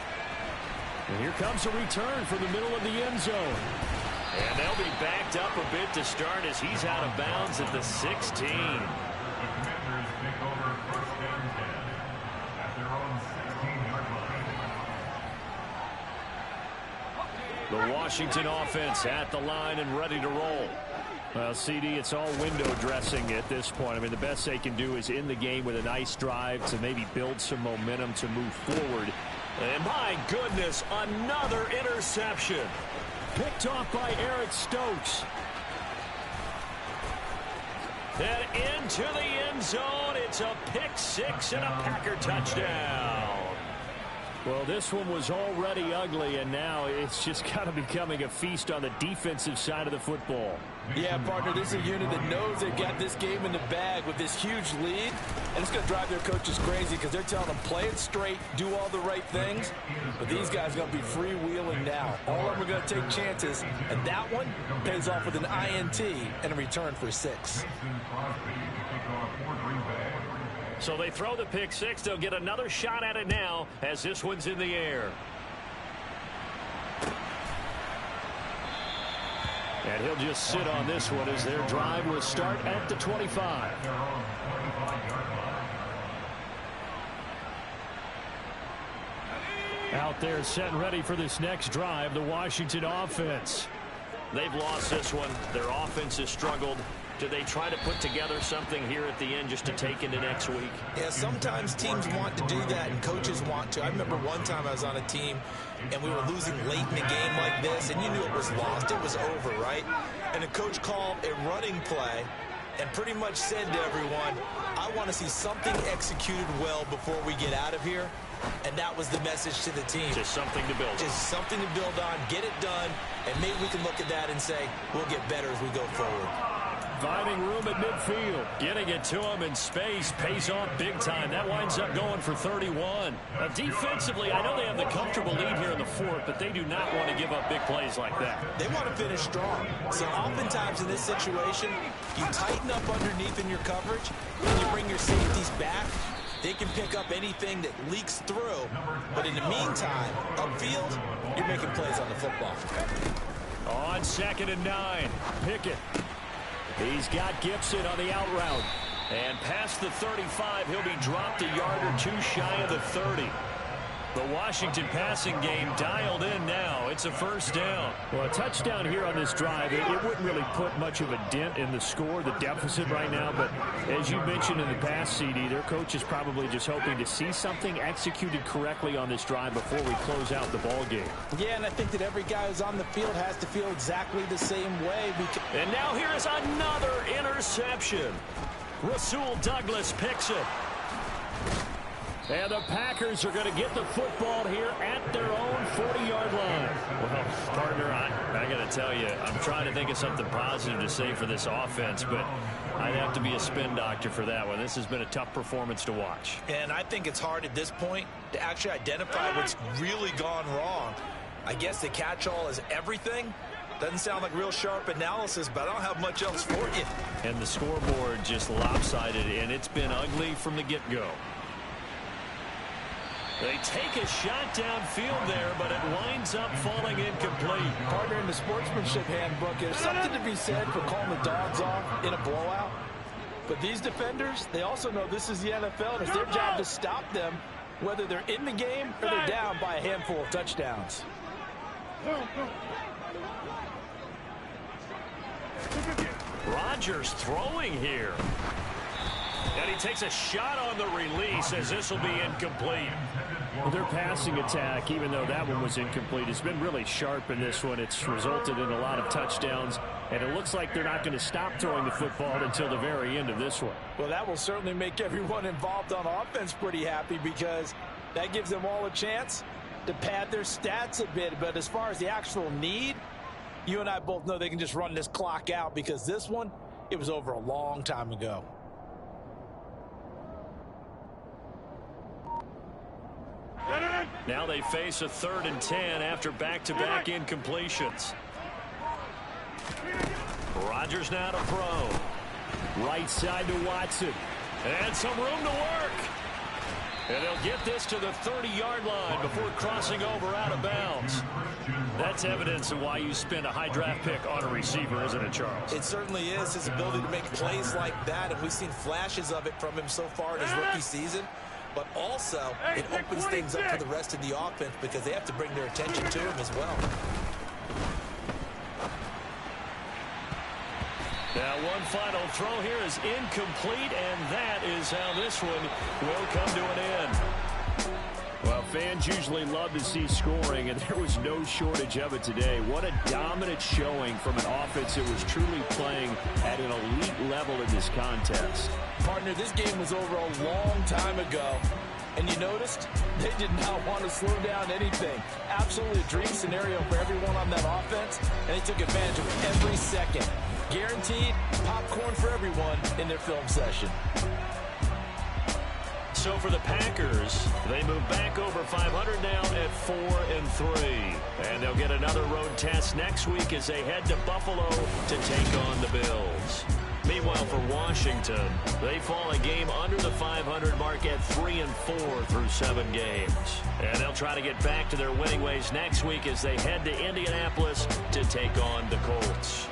And here comes a return from the middle of the end zone. And they'll be backed up a bit to start as he's out of bounds at the 16. The Washington offense at the line and ready to roll. Well, CD, it's all window dressing at this point. I mean, the best they can do is in the game with a nice drive to maybe build some momentum to move forward. And my goodness, another interception. Picked off by Eric Stokes. And into the end zone. It's a pick six and a Packer touchdown. Well, this one was already ugly, and now it's just kind of becoming a feast on the defensive side of the football. Yeah, partner, this is a unit that knows they've got this game in the bag with this huge lead, and it's going to drive their coaches crazy because they're telling them play it straight, do all the right things, but these guys are going to be freewheeling now. All of them are going to take chances, and that one pays off with an INT and a return for 6. So they throw the pick six. They'll get another shot at it now as this one's in the air. And he'll just sit on this one as their drive will start at the 25. Out there set and ready for this next drive, the Washington offense. They've lost this one. Their offense has struggled. Do they try to put together something here at the end just to take into next week? Yeah, sometimes teams want to do that and coaches want to. I remember one time I was on a team and we were losing late in a game like this, and you knew it was lost. It was over, right? And a coach called a running play and pretty much said to everyone, I want to see something executed well before we get out of here. And that was the message to the team. Just something to build on. Just something to build on, get it done, and maybe we can look at that and say, we'll get better as we go forward. Finding room at midfield. Getting it to him in space pays off big time. That winds up going for 31. Defensively, I know they have the comfortable lead here in the fourth, but they do not want to give up big plays like that. They want to finish strong. So oftentimes in this situation, you tighten up underneath in your coverage, and you bring your safeties back. They can pick up anything that leaks through. But in the meantime, upfield, you're making plays on the football. On 2nd and 9, Pickett. He's got Gibson on the out route. And past the 35, he'll be dropped a yard or two shy of the 30. The Washington passing game dialed in now. It's a first down. Well, a touchdown here on this drive, it wouldn't really put much of a dent in the score, the deficit right now. But as you mentioned in the past, CD, their coach is probably just hoping to see something executed correctly on this drive before we close out the ball game. Yeah, and I think that every guy who's on the field has to feel exactly the same way. And now here is another interception. Rasul Douglas picks it. And the Packers are going to get the football here at their own 40-yard line. Well, partner, I got to tell you, I'm trying to think of something positive to say for this offense, but I'd have to be a spin doctor for that one. This has been a tough performance to watch. And I think it's hard at this point to actually identify what's really gone wrong. I guess the catch-all is everything. Doesn't sound like real sharp analysis, but I don't have much else for you. And the scoreboard just lopsided, and it's been ugly from the get-go. They take a shot downfield there, but it winds up falling incomplete. Partner, in the sportsmanship handbook, there's something to be said for calling the dogs off in a blowout. But these defenders, they also know this is the NFL, and it's their job to stop them, whether they're in the game or they're down by a handful of touchdowns. Rodgers throwing here. And he takes a shot on the release as this will be incomplete. Well, their passing attack, even though that one was incomplete, has been really sharp in this one. It's resulted in a lot of touchdowns, and it looks like they're not going to stop throwing the football until the very end of this one. Well, that will certainly make everyone involved on offense pretty happy, because that gives them all a chance to pad their stats a bit. But as far as the actual need, you and I both know they can just run this clock out, because this one, it was over a long time ago. Now they face a 3rd and 10 after back-to-back incompletions. Rodgers now to throw. Right side to Watson. And some room to work. And they'll get this to the 30-yard line before crossing over out of bounds. That's evidence of why you spend a high draft pick on a receiver, isn't it, Charles? It certainly is, his ability to make plays like that, and we've seen flashes of it from him so far in his rookie season. But also, it opens things up for the rest of the offense, because they have to bring their attention to him as well. Now one final throw here is incomplete, and that is how this one will come to an end. Well, fans usually love to see scoring, and there was no shortage of it today. What a dominant showing from an offense that was truly playing at an elite level in this contest. Partner, this game was over a long time ago, and you noticed they did not want to slow down anything. Absolutely a dream scenario for everyone on that offense, and they took advantage of every second. Guaranteed popcorn for everyone in their film session. So for the Packers, they move back over 500 now at 4-3. And they'll get another road test next week as they head to Buffalo to take on the Bills. Meanwhile, for Washington, they fall a game under the 500 mark at 3-4 through 7 games. And they'll try to get back to their winning ways next week as they head to Indianapolis to take on the Colts.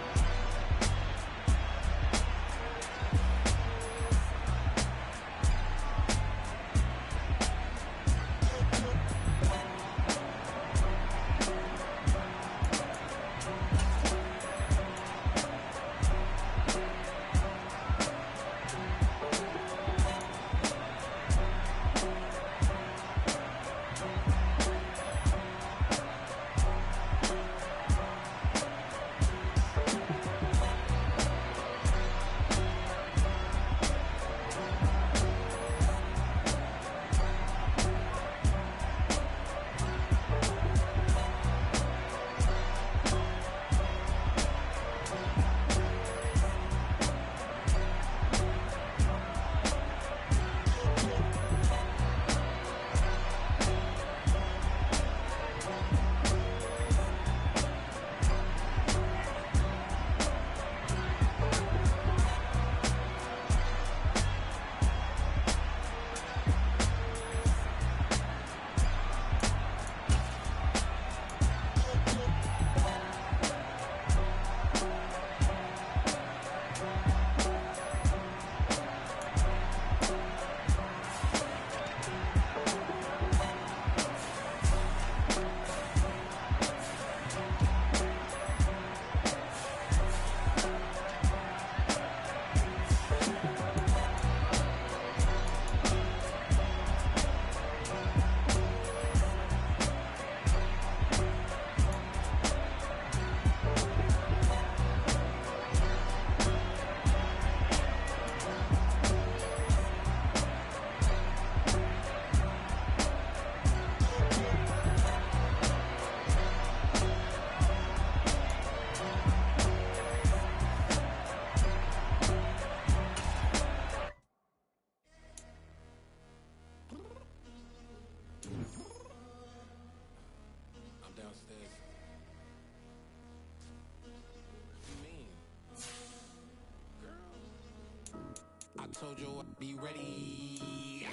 Told you I'd be ready.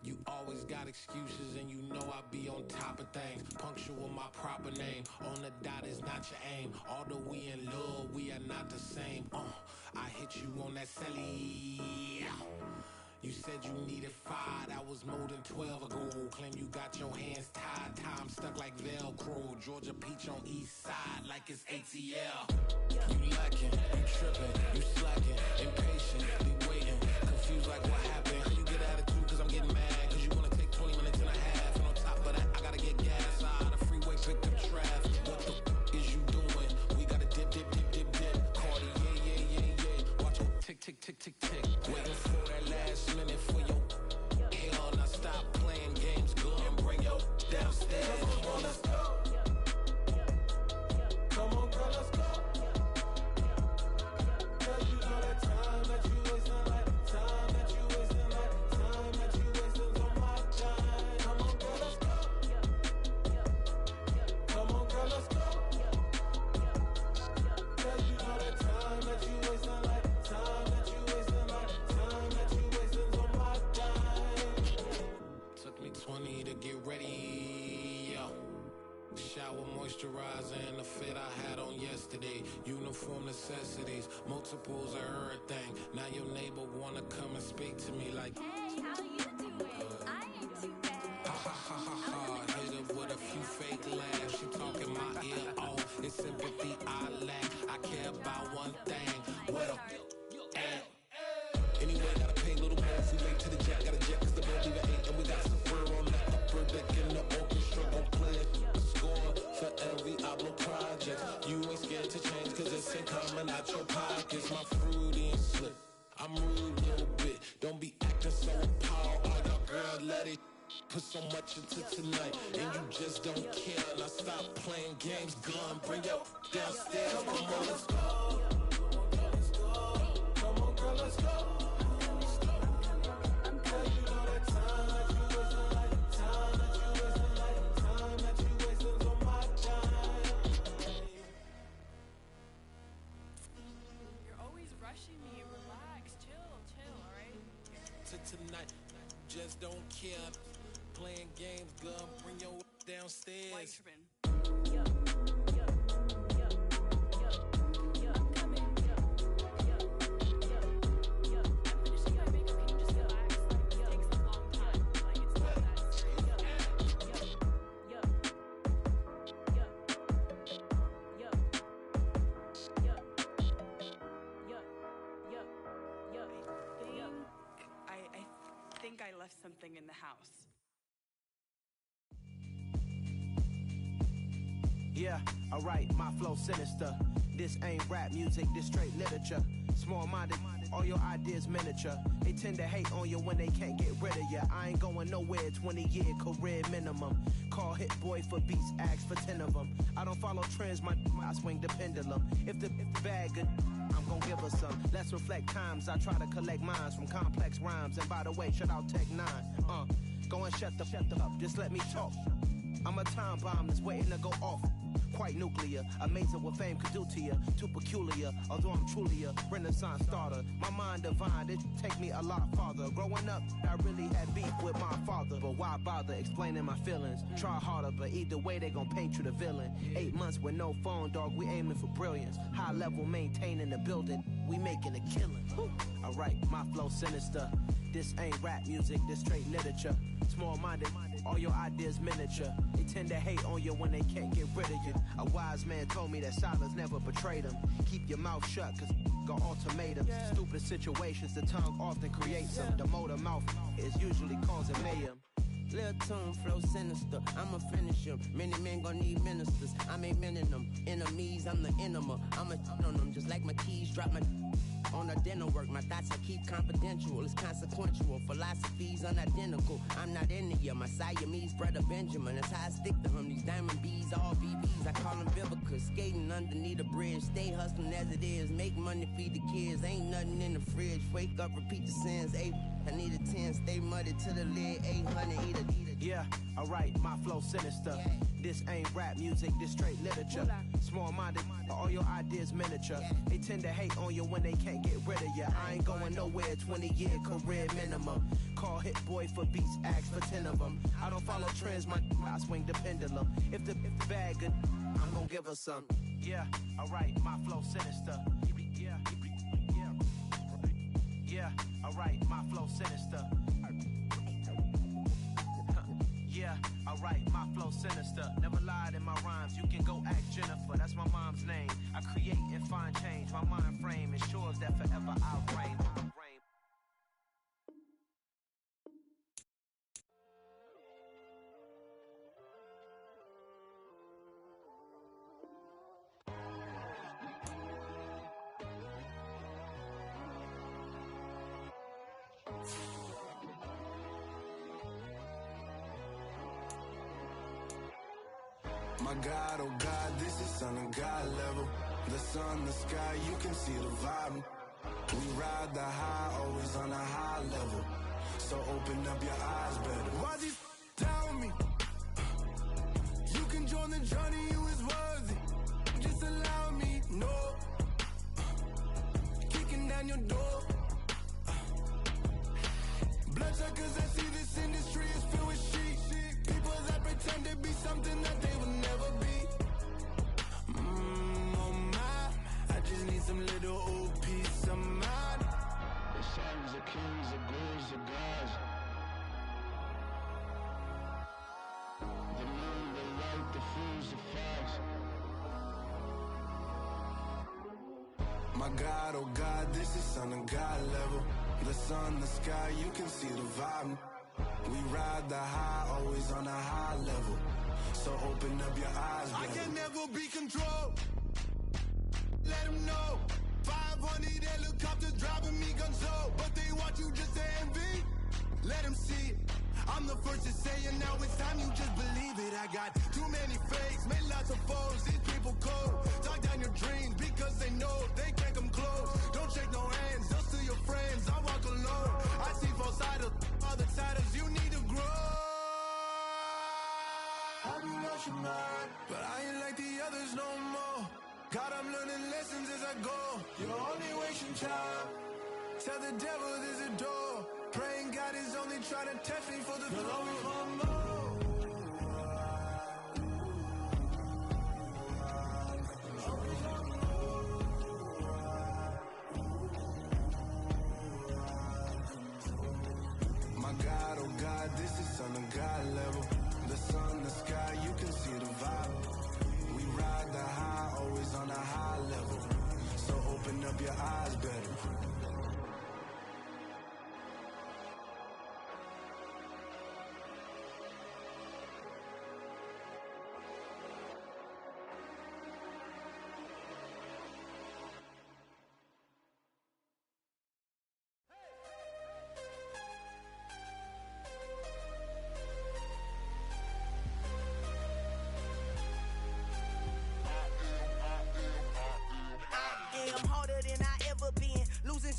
You always got excuses and you know I be on top of things. Punctual my proper name. On the dot is not your aim. Although we in love, we are not the same. I hit you on that celly. You said you needed 5, that was more than 12 ago. Claim you got your hands tied, time stuck like Velcro. Georgia Peach on east side like it's ATL. You lacking, you tripping, you slacking, impatient, be waiting, confused like what happened. How you get attitude cause I'm getting mad, cause you wanna take 20 minutes and a half. And on top of that, I gotta get gas out of the freeway, pick up traffic. What the is you doing? We gotta dip, dip, dip, dip, dip. Cardi, yeah. Watch your tick, tick, tick, tick, tick. Waiting for that last minute for your hell. Now stop playing games, go and bring your downstairs. Come on, let's go. Come on, girl, let's go. Cause you know that time that you wasting, like time that you wasting, like time that you wasting on my time. Come on, girl, let's go. Come on, girl, let's go. Cause you know that time that you wasting, like time that you wasting, like time that you wasting on my time. Took me 20 to get ready, yo. Shower, moisturizer, and the fit I had on yesterday. Uniform necessities, multiples of everything. Now your neighbor wanna come and speak to me like, Hey, how you doing? I ain't too bad. ha ha ha ha ha. Hit her with a few fake laughs. She talking my ear off. It's sympathy I lack. I care about one thing. Well, anyway, gotta pay a little more if we late to the jet. Got a jet cause the boat leave at 8. And we got some fur on the upper deck in the orchestra. Gon' play a score for every Oblo project. You ain't scared to change cause it's ain't coming out your pockets. My fruity and slip. I'm rude a little bit. Don't be acting so appalled. Oh, your girl, let it put so much into tonight. And you just don't care. Now stop playing games. Gun, bring your downstairs. Come on, let's go. Come on, girl, let's go. Cause you know that time that you wasting, like time that you wasting, like time that you wasting on my time. You're always rushing me. Relax, chill, alright? To tonight, just don't care. Playing games, gun, bring your downstairs. White tripping. I think I left something in the house. Yeah, alright, my flow sinister. This ain't rap music, this straight literature. Small-minded, all your ideas miniature. They tend to hate on you when they can't get rid of you. I ain't going nowhere, 20-year career minimum. Call Hit Boy for beats, ask for 10 of them. I don't follow trends, I swing the pendulum. If the bag good, I'm gon' give her some. Let's reflect times, I try to collect minds from complex rhymes. And by the way, shout out Tech 9. Go and shut the up, just let me talk. I'm a time bomb that's waiting to go off. Quite nuclear, amazing what fame could do to you. Too peculiar, although I'm truly a renaissance starter. My mind divine, it take me a lot farther. Growing up, I really had beef with my father. But why bother explaining my feelings? Try harder, but either way they gon' paint you the villain. 8 months with no phone, dog, we aiming for brilliance. High level maintaining the building, we making a killing. Alright, my flow sinister. This ain't rap music, this straight literature. Small-minded, all your ideas miniature. They tend to hate on you when they can't get rid of you. A wise man told me that silence never betrayed him. Keep your mouth shut, cause got ultimatums. Stupid situations, the tongue often creates them. The motor mouth is usually causing mayhem. Lil' tune, flow sinister, I'ma finish him. Many men gon' need ministers, I'm aiming them. Enemies, I'm the enema, I'ma on them. Just like my keys, drop my on a dinner work. My thoughts I keep confidential, it's consequential. Philosophies unidentical, I'm not into you. My Siamese brother Benjamin, that's how I stick to him. These diamond bees, all BBs, I call them Vivica. Skating underneath a bridge, stay hustling as it is. Make money, feed the kids, ain't nothing in the fridge. Wake up, repeat the sins, I need a 10, stay muddy to the lid, 800, eat a. Yeah, alright, my flow sinister. This ain't rap music, this straight literature. Small-minded, all your ideas miniature. They tend to hate on you when they can't get rid of you. I ain't going nowhere, 20-year career minimum. Call Hit Boy for beats, ask for 10 of them. I don't follow trends, I swing the pendulum. If the bag good, I'm gonna give her some. Yeah, alright, my flow sinister. Yeah, alright, my flow sinister. Yeah, alright, my flow sinister. Never lied in my rhymes, you can go ask Jennifer. That's my mom's name. I create and find change. My mind frame ensures that forever I'll reign. My God, oh God, this is Son of God level. The sun, the sky, you can see the vibe. We ride the high, always on a high level. So open up your eyes better. Why these tell me? You can join the journey, you is worthy. Just allow me, no. Kicking down your door. Bloodshot cause I see this industry is filled with shit. People that pretend to be something that they will never be. Oh my, I just need some little old peace of mind. The sons of kings, the gurus of gods. The moon, the light, the fools, the facts. My God, oh God, this is Son of God level. The sun, the sky, you can see the vibe. We ride the high, always on a high level. So open up your eyes, baby. I can never be controlled. Let them know. 500 helicopters driving me gonzo. But they want you just to envy. Let them see it. I'm the first to say it, now it's time you just believe it. I got too many fakes, made lots of foes. These people cold. Talk down your dreams because they know they can't come close. Don't shake no hands, those to your friends. I walk alone. I see false idols, other titles. You need to grow. Have you lost your mind? But I ain't like the others no more. God, I'm learning lessons as I go. You're only wasting time. Tell the devil there's a door. Praying God is only trying to test me for the glory for more. My God, oh God, this is Son of God level. The sun, the sky, you can see the vibe. We ride the high, always on a high level. So open up your eyes better.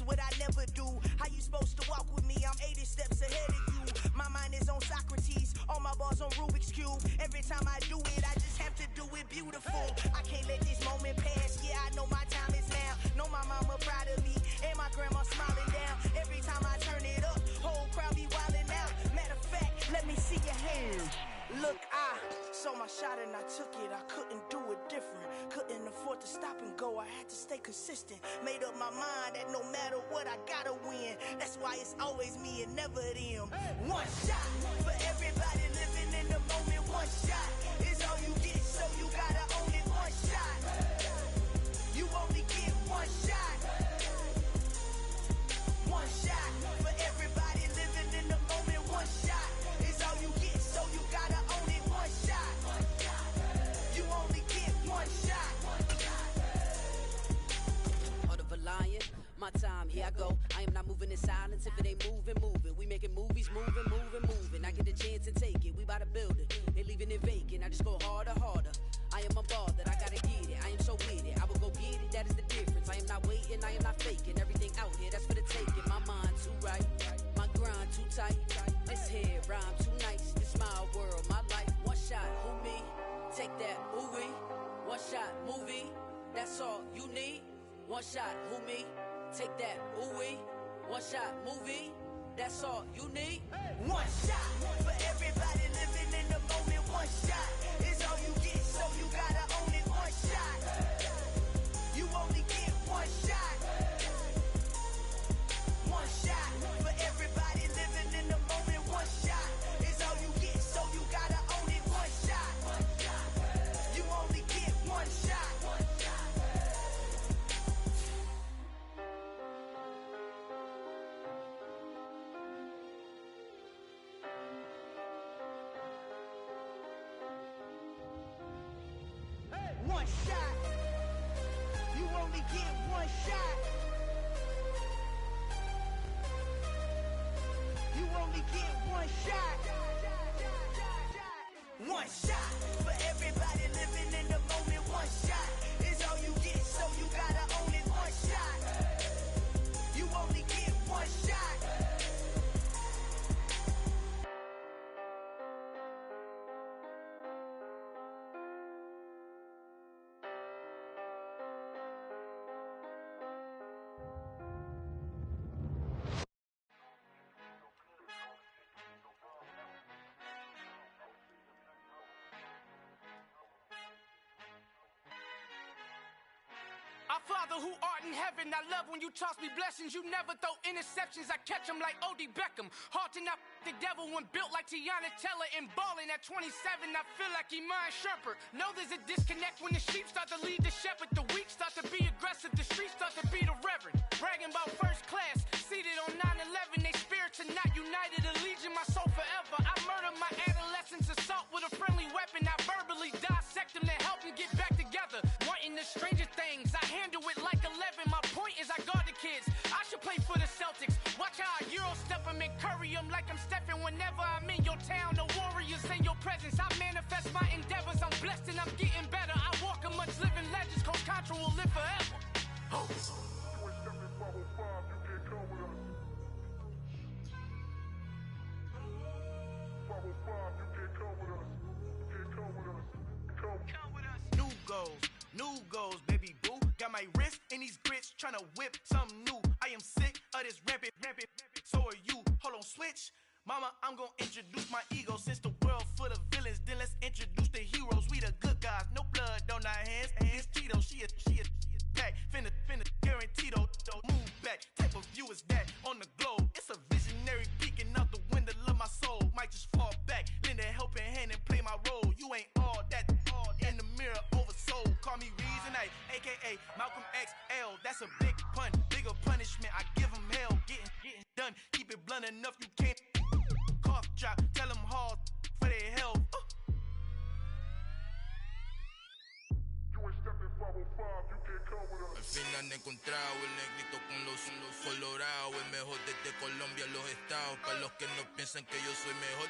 What I never do. How you supposed to walk with me? I'm 80 steps ahead of you. My mind is on Socrates, all my bars on Rubik's Cube. Every time I do it, I just have to do it beautiful. I can't let this moment pass. Yeah, I know my time is now. Know my mama proud of me, and my grandma smiling down. Every time I turn it up, whole crowd be wildin' out. Matter of fact, let me see your hands. Look, I saw my shot and I took it. I couldn't do it different. Couldn't afford to stop and go. I had to stay consistent. Made up my mind that no matter what, I gotta win. That's why it's always me and never them. One shot for everybody living in the moment. One shot is all you get, so you gotta own it. One shot. You only get one shot. One shot for everybody living in the moment. One shot is all you get, so you gotta own it. One shot. You only get one shot. Heart of a lion, my time, here I go. I am not moving in silence. If it ain't moving, moving. We making movies, moving, moving, moving. I get a chance and take it. We bout to build it. They leaving it vacant. I just go harder, harder. I am a ball that I gotta get it. I am so with it. I will go get it. That is the difference. I am not waiting. I am not faking. Everything out here, that's for the taking. My mind too right. My too tight. This here rhyme too nice. This my world, my life. One shot, who me? Take that, ooh-wee. One shot, movie. That's all you need. One shot, who me? Take that, ooh-wee. One shot, movie. That's all you need. One shot for everybody living in the moment. One shot is all you get, so you gotta own it. One shot. You only get one shot. One shot for everybody living in the moment. One shot is all you get, so you gotta own it. One shot. You only get one shot. One shot. You only get one shot. You only get one shot. One shot for everybody living in the moment. One shot is all you get, so you gotta own it. One shot. You only get one shot. Our Father who art in heaven, I love when you toss me blessings. You never throw interceptions, I catch them like O.D. Beckham. Hard to knock the devil when built like Tiana Teller. And balling at 27, I feel like Iman Shumpert. Know there's a disconnect when the sheep start to lead the shepherd. The weak start to be aggressive, the streets start to be the reverend. Bragging about first class, seated on 9/11. They spirits are not united, a legion, my soul forever. I murder my adolescence, assault with a friendly weapon. I verbally dissect them to help them get back together. Wanting the stranger things, I handle it like 11. My point is I guard the kids. I should play for the Celtics. Watch how I Euro step them and curry them like I'm Stephen. Whenever I'm in your town, the Warriors in your presence. I manifest my endeavors. I'm blessed and I'm getting better. I walk amongst living legends. Coach Contra will live forever. Oh. New goals, baby boo. Got my wrist in these grits, tryna whip something new. I am sick of this rampant. So are you. Hold on, switch. Mama, I'm gonna introduce my ego. Since the world full of villains, then let's introduce the heroes. We the good guys, no blood on our hands. It's Tito, she a pack. Finna, guaranteed, move back. Type of view is that on the globe? It's a visionary peeking out the window of my soul. Might just fall back, lend a helping hand and play my role. You ain't all that in the mirror oversold. Call me Reason A, aka Malcolm XL. That's a big pun, bigger punishment. I give him hell, getting done. Keep it blunt enough, you can't cough drop. Tell them hard for their health. Al fin han encontrado el negrito con los colorados. El mejor desde Colombia a los estados. Para los que no piensan que yo soy mejor,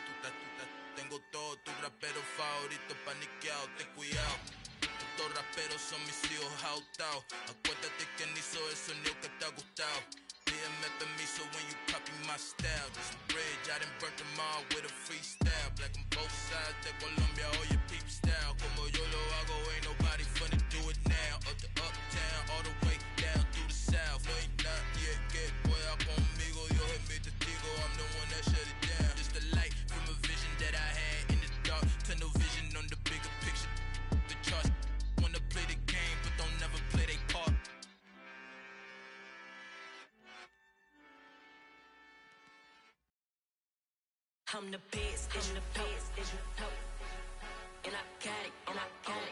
tengo todo, tu rapero favorito paniqueado, ten cuidado. Estos raperos son mis hijos adoptados. Acuérdate quién hizo el sonido que te ha gustado. Pídeme permiso when you copy my style. Just a bridge, I done burnt them all with a freestyle. Black on both sides de Colombia, oye peep style. Como yo lo hago, ain't nobody finna do it now. Up to uptown, all the way down through the south. No ain't nadie que pueda conmigo, Dios es mi testigo. I'm the one that shut it down. Just a light from a vision that I had in the dark. Tunnel vision on the bigger picture. The charts wanna play the game, but don't never play their part. I'm the best, I'm the best, and I got it, on my own.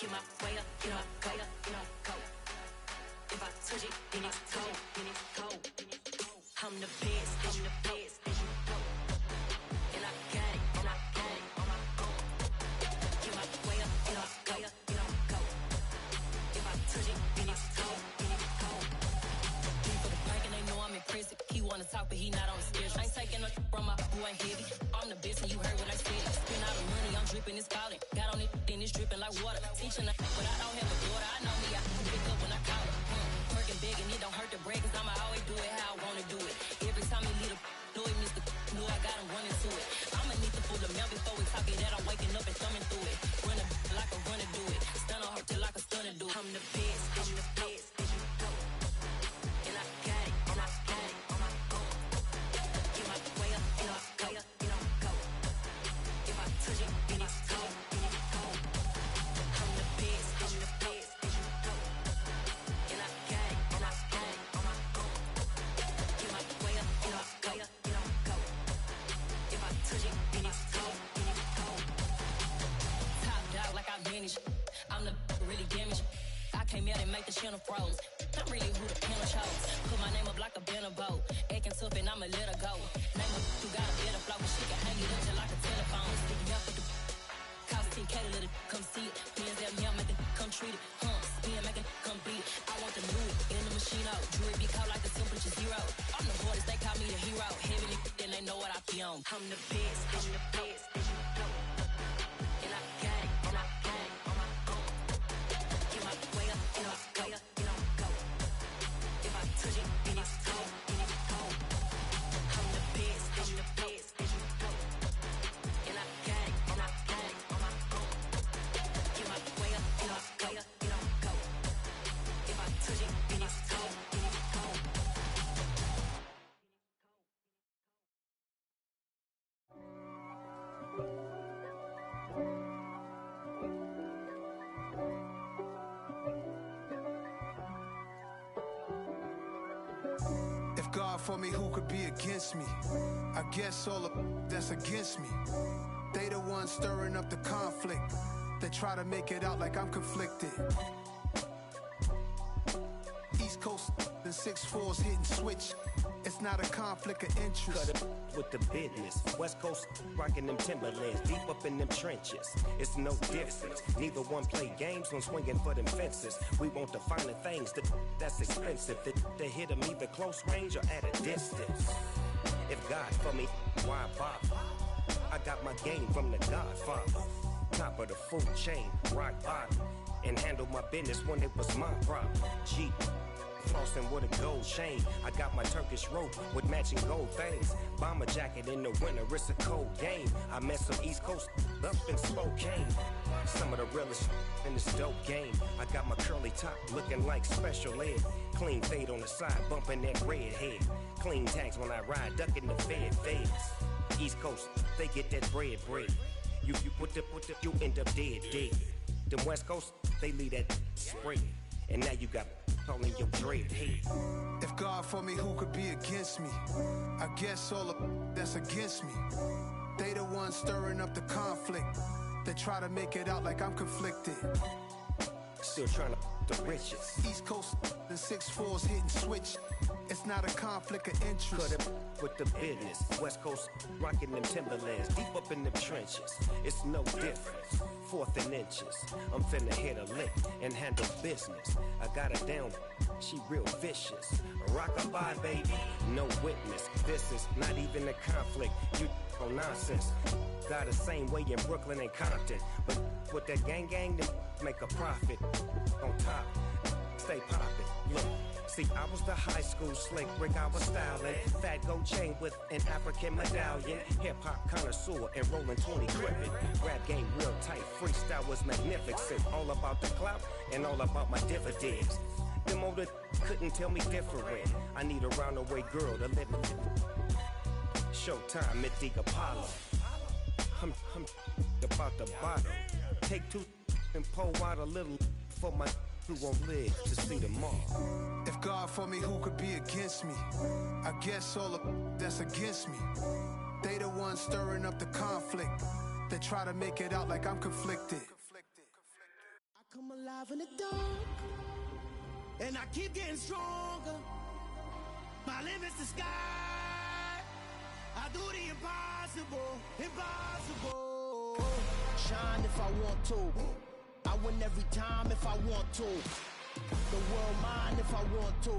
Get my way up, get my go. If I touch it, then it's cold. I'm the best, and I got it, on my own. Get my way up, get my go. If I touch it, then it's cold. For the prank and they know I'm in prison. He wanna talk, but he not on the schedule. I ain't taking no from my who ain't heavy. I'm the best and you heard what I said. Spend all the money, I'm dripping, it's falling. Got on it, then it's dripping like water. Teaching her, but I don't have a daughter. I know me, I pick up when I call her. Working big and it don't hurt to break, cause I'ma always do it how I wanna do it. Every time I'm the best, as you know. And I got it, and I got it on my own. Get my way up, and I go, and I go. If I touch it, then it's cold, then it's cold. I'm the best, as you know. And I got it, and I got it on my own. Get my way up, and I go, and I go. If I touch it, then it's cold, then it's cold. Top dog like I manage. I'm the really damaged. I came out and make the channel froze. I'm really who the piano chose. Put my name up like a banner boat. Acting tough and I'ma let her go. Name her who got a better flow, but she can hang it up just like a telephone. Sticking up with the cost 10K to let it come see it. Hands down here, make it come treat it. Spin, make it come beat it. I want the new in the machine out. Jewelry be cold like the temperature zero. I'm the hardest, they call me the hero. Heavy then they know what I be on. I'm the best, I'm the best, as you know. And I got it, and I got it on my own. Get my way up, and I go, and I go. If I touch it, then it's cold, then it's cold. I'm the best, as you know. And I got it, and I got it on my own. Get my way up, and I go, and I go. If I touch it, then it's cold, then it's cold. If God for me, who could be against me? I guess all of that's against me. They the ones stirring up the conflict. They try to make it out like I'm conflicted. East Coast and 6'4's hitting switch. It's not a conflict of interest. Cut it with the business. West Coast rocking them Timberlands, deep up in them trenches. It's no difference. Neither one play games when swinging for them fences. We want the finer things that's expensive. To hit them either close range or at a distance. If God for me, why bother? I got my game from the Godfather. Top of the food chain, rock bottom. And handle my business when it was my problem. Jeep. Flossing with a gold chain. I got my Turkish rope with matching gold things. Bomber jacket in the winter, it's a cold game. I met some East Coast up in Spokane. Some of the realest in this dope game. I got my curly top looking like special ed. Clean fade on the side, bumping that red head. Clean tags when I ride, ducking the feds. East Coast, they get that bread. You you end up dead. Them West Coast, they leave that spray. And now you got all in your dread head. If God for me, who could be against me? I guess all of that's against me. They the ones stirring up the conflict. They try to make it out like I'm conflicted. Still trying to the riches. East Coast and 6'4's hitting switch. It's not a conflict of interest. Cut it with the business. West Coast rocking them Timberlands, deep up in them trenches. It's no difference. 4th and inches. I'm finna hit a lick and handle business. I got her down, she real vicious. Rock-a-bye, baby, no witness. This is not even a conflict. You on nonsense. Got the same way in Brooklyn and Compton. But with that gang, then make a profit. On top, stay poppin'. Look. See, I was the high school slick Rick, I was styling. Fat gold chain with an African medallion. Hip-hop connoisseur and rolling 20 gripping. Rap game real tight, freestyle was magnificent. All about the clout and all about my dividends. Them older couldn't tell me different. I need a roundaway girl to live in. Showtime at the Apollo. I'm about the bottom. Take 2 and pull out a little for my who won't live to see tomorrow. If God for me, who could be against me? I guess all of that's against me. They the ones stirring up the conflict. They try to make it out like I'm conflicted. I come alive in the dark, and I keep getting stronger. My limit's the sky. I do the impossible. Shine if I want to. I win every time if I want to. The world mine if I want to.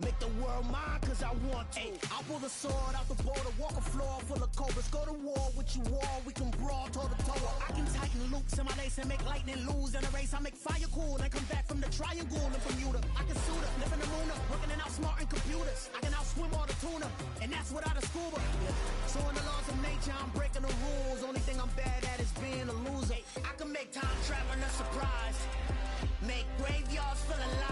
Make the world mine cause I want to. I pull the sword out the border, walk a floor full of cobras. Go to war with you all, we can brawl toe to toe. I can tighten loops in my lace and make lightning lose in a race. I make fire cool and come back from the triangle in Bermuda. I can suit up, live in the moon up, working and outsmarting computers. I can outswim all the tuna, and that's without a scuba. So in the laws of nature, I'm breaking the rules. Only thing I'm bad at is being a loser. I can make time traveling a surprise. Make graveyards full of life.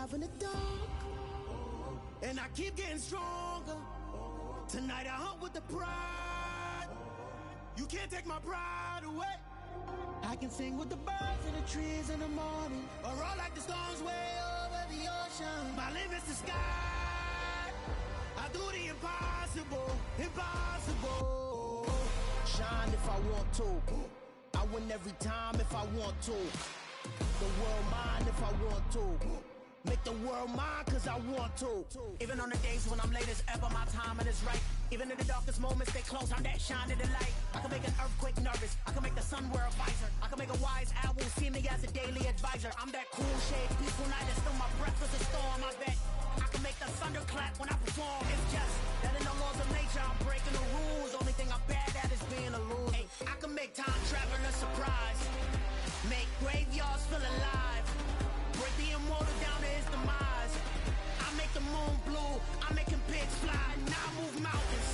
myself in the dark, and I keep getting stronger. Tonight I hunt with the pride. You can't take my pride away. I can sing with the birds and the trees in the morning, or roll like the storms way over the ocean. My limit's the sky. I do the impossible, impossible. Shine if I want to. I win every time if I want to. The world mine if I want to. Make the world mine cause I want to. Even on the days when I'm late as ever, my timing is right. Even in the darkest moments, they close, I'm that shine in the light. I can make an earthquake nervous, I can make the sun wear a visor. I can make a wise owl see me as a daily advisor. I'm that cool shade, peaceful night, and still my breath is a storm, I bet. I can make the thunder clap when I perform. It's just that in the laws of nature, I'm breaking the rules. Only thing I'm bad at is being a loser. Hey, I can make time travel a surprise. Make graveyards feel alive. Break the immortal down to his demise. I make the moon blue, I'm making pigs fly. Now I move mountains.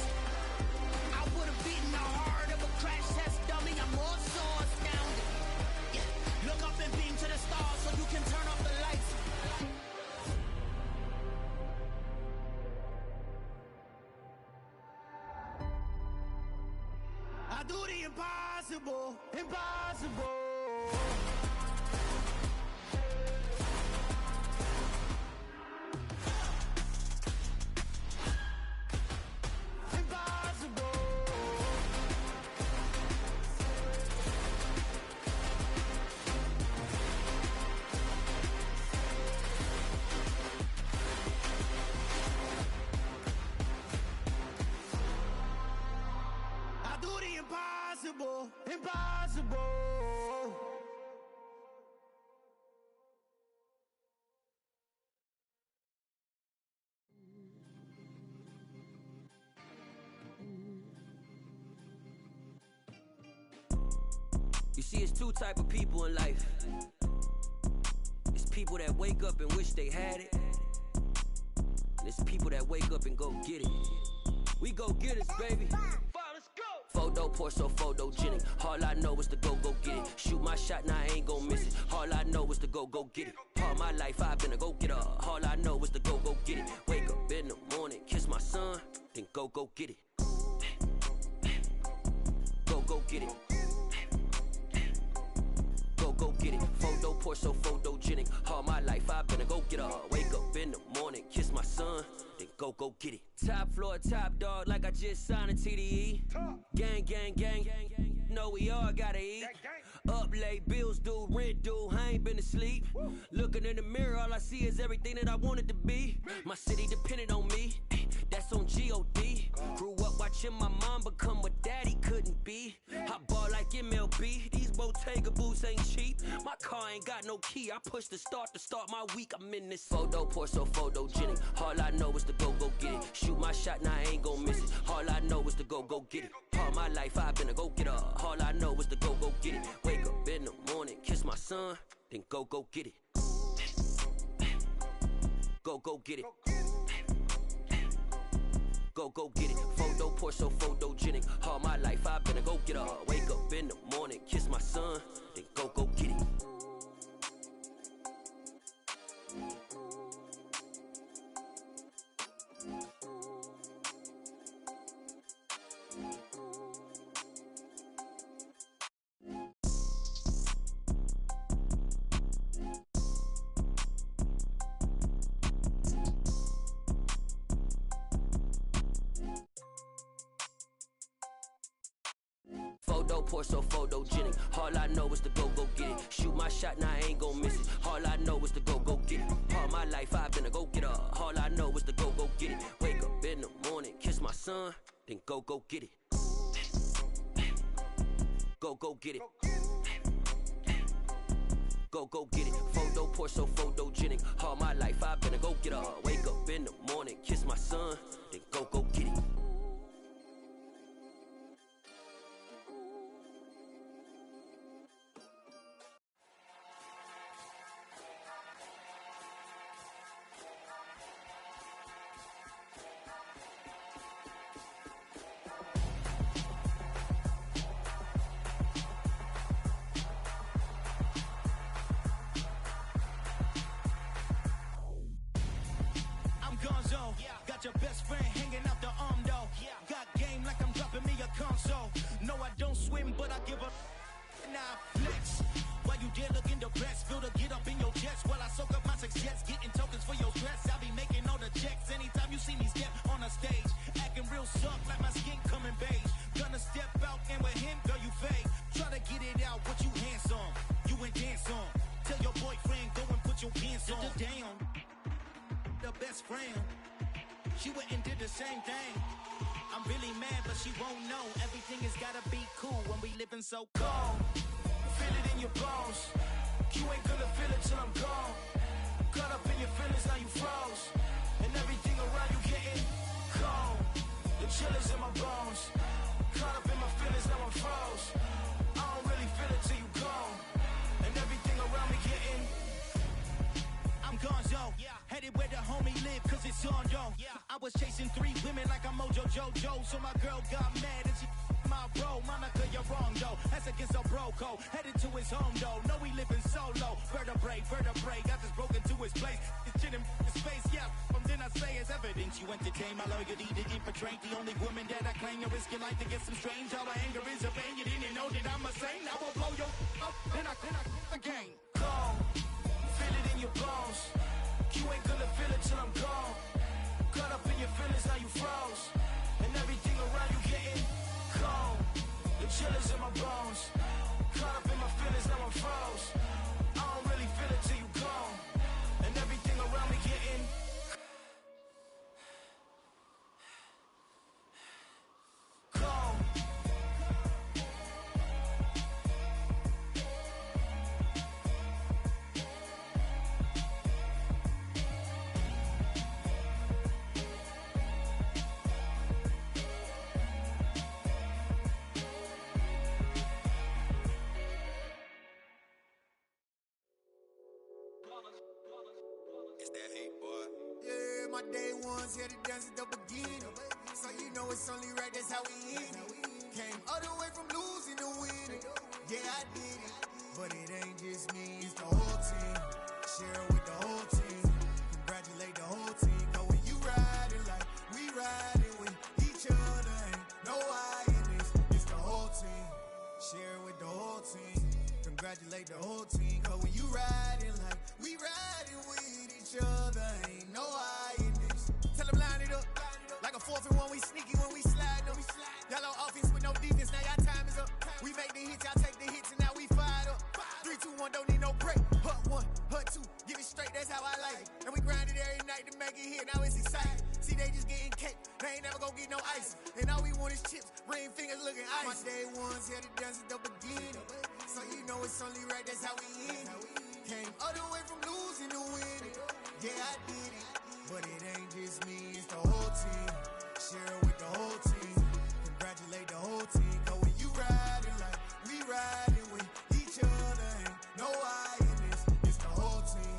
I would've beaten the heart of a crash test dummy. I'm more so astounded. Yeah. Look up and beam to the stars so you can turn off the lights. I do the impossible, impossible. Impossible, impossible. You see, it's two type of people in life. It's people that wake up and wish they had it, and it's people that wake up and go get it. We go get it, baby. Photo, Porso, photogenic. All I know is to go get it. Shoot my shot, now I ain't gon' miss it. All I know is to go get it. All my life I've been a go-getter. All I know is to go get it. Wake up in the morning, kiss my son, then go get it. Go get it. Go get it. Photo, Porso, photogenic. All my life I've been a go-getter. Wake up in the morning, kiss my son, then go get it. Top floor, top dog, like I just signed a TDE. Gang, gang, gang, know we all gotta eat. Up late, bills due, rent due, I ain't been asleep. Looking in the mirror, all I see is everything that I wanted to be. My city depended on me, that's on G.O.D. Grew up watching my mom become what daddy couldn't be. I ball like MLB, these Bottega boots ain't cheap. My car ain't got no key, I push the start to start my week. I'm in this photo, Porso, photogenic. All I know is to go get it. Shoot my shot, now I ain't gon' miss it. All I know is to go get it. All my life I've been a go-getter. All I know is to go get it. Wake up in the morning, kiss my son, then go get it. Go get it. Go get it. Photo, Porso, photogenic. All my life I've been a go-getter. Wake up in the morning, kiss my son, then go get it. Photo, Porso, photogenic. All I know is to go get it. Shoot my shot, now I ain't gon' miss it. All I know is to go get it. All my life I've been a go-getter. All I know is to go get it. Wake up in the morning, kiss my son, then go get it. Go get it. Go get it. Photo, Porso, photogenic. All my life I've been a go-getter. Wake up in the morning, kiss my son, then go get it. your best friend hanging out the arm though. Got game like I'm dropping me a console. No, I don't swim, but I give a nah flex. While you there looking depressed, feel to get up in your chest while I soak up my success, getting tokens for your stress. I'll be making all the checks anytime you see me step on a stage, acting real soft like my skin coming beige. Gonna step out and with him, girl, you fake. Try to get it out, but you handsome, you ain't dance on. Tell your boyfriend go and put your pants on. Down, the best friend, she went and did the same thing. I'm really mad, but she won't know. Everything has gotta be cool when we living so cold. Feel it in your bones. You ain't gonna feel it till I'm gone. Caught up in your feelings, now you froze. And everything around you getting cold. The chill is in my bones. Caught up in my feelings, now I'm froze. I don't really feel it till you gone. And everything around me getting I'm gonzo. Headed where the homie live, cause it's on though. I was chasing 3 women like I'm Mojo Jojo. So my girl got mad and she my bro. Monica, you're wrong though. That's against a bro code. Headed to his home though. No, we living solo. Vertebrae. Got this broken to his place. It's chin in his face, yeah. From then I say it's evidence. You entertain my loyalty to infiltrate. The only woman that I claim to risk your life to get some strange. All my anger is a pain. You didn't know that I'm a saint. I will blow your up. Then I again. Gone. Feel it in your bones. You ain't gonna feel it till I'm gone. Caught up in your feelings, now you froze. And everything around you getting cold. The chill is in my bones. Caught up in my feelings, now I'm froze. I don't really feel it till you gone. And everything around me getting cold. It's that hate, boy. Yeah, my day ones here to dance at the beginning. So you know it's only right, that's how we end it. Came all the way from losing to winning. Yeah, I did it. But it ain't just me, it's the whole team. Share it with the whole team. Congratulate the whole team. Cause when you riding like we riding with each other, ain't no I in this. It's the whole team. Share it with the whole team. Congratulate the whole team. Cause when you riding like we riding with each other, ain't no I in this. Tell them line it up. Like a 4th and 1, we sneaky when we slide them. Y'all on offense with no defense, now y'all time is up. We make the hits, y'all take the hits, and now we fired up. 3, 2, 1, don't need no break. Hut 1, hut 2, give it straight, that's how I like it. And we grind it every night to make it hit, now it's exciting. See, they just getting cake, they ain't never gonna get no ice. And all we want is chips, ring fingers looking ice. My day ones here to dance at the beginning. So you know it's only right, that's how we end it. Came all the way from losing to winning. Yeah, I did it. But it ain't just me, it's the whole team. Share it with the whole team. Congratulate the whole team. Cause when you riding like we riding with each other, ain't no I in this. It's the whole team.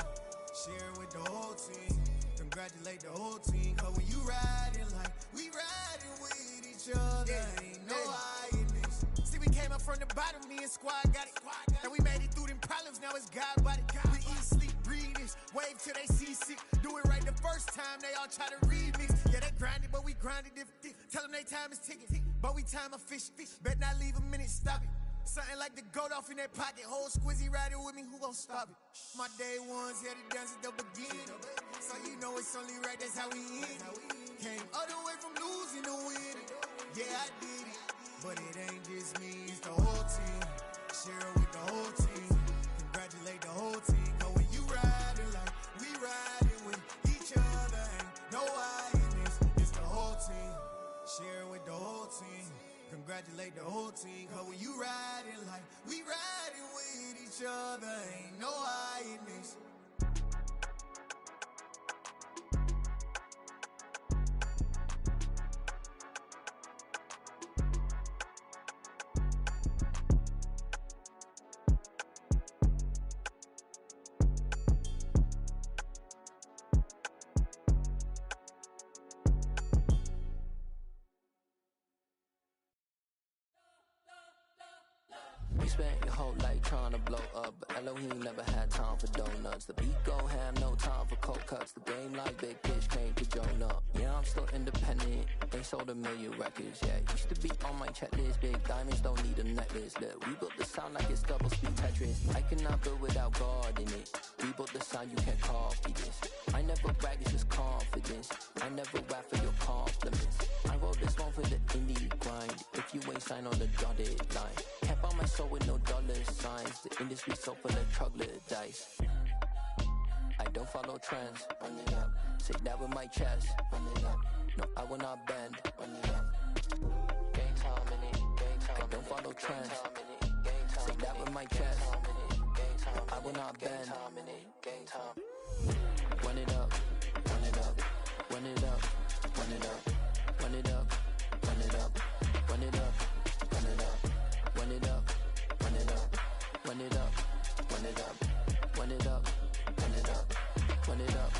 Share it with the whole team. Congratulate the whole team. Cause when you riding like we riding with each other, ain't no I in this. See, we came up from the bottom, me and squad got it. And we made it through them problems, now it's God body. We eat, sleep, breathe this, wave till they see sick. Do it right the first time, they all try to remix. Yeah, they grinded, but we grinded different. Tell them they time is ticking, but we time a fish. Bet not leave a minute, stop it. Something like the goat off in that pocket. Whole squizzy riding with me, who gon' stop it? My day ones here to dance at the beginning. So you know it's only right, that's how we end it. Came all the way from losing to winning. Yeah, I did it. But it ain't just me, it's the whole team. Share it with the whole team. Congratulate the whole team. Cause when you riding like we riding with each other, ain't no I in this. It's the whole team. Share it with the whole team. Congratulate the whole team. Cause when you riding like we riding with each other, ain't no I in this. You spent your whole life trying to blow up, but Elohim never had time for donuts. The beat go have no time for cold cuts. The game like Big Fish came to Jonah. Yeah, I'm still independent, ain't sold a million records yet. Used to be on my checklist, big diamonds don't need a necklace. Look, we built the sound like it's double speed Tetris. I cannot build without God in it. We built the sound, you can't copy this. I never brag, it's just confidence. I never rap for your compliments. I wrote this one for the indie grind. If you ain't signed on the dotted line, can't buy my soul with no dollar signs. The industry so full of troglodytes. I don't follow trends. Run it up. Say that with my chest. Run it up. No, I will not bend. Run it up. Gang time in it. Gang time. I don't follow trends. Say that with my chest. No, I will not bend. Gang time. Run it up. Run it up. Run it up. Run it up. Run it up. Run it up. Run it up. Run it up. Run it up. Run it up. Run it up. Run it up. Run it up. Run it up. Run it up.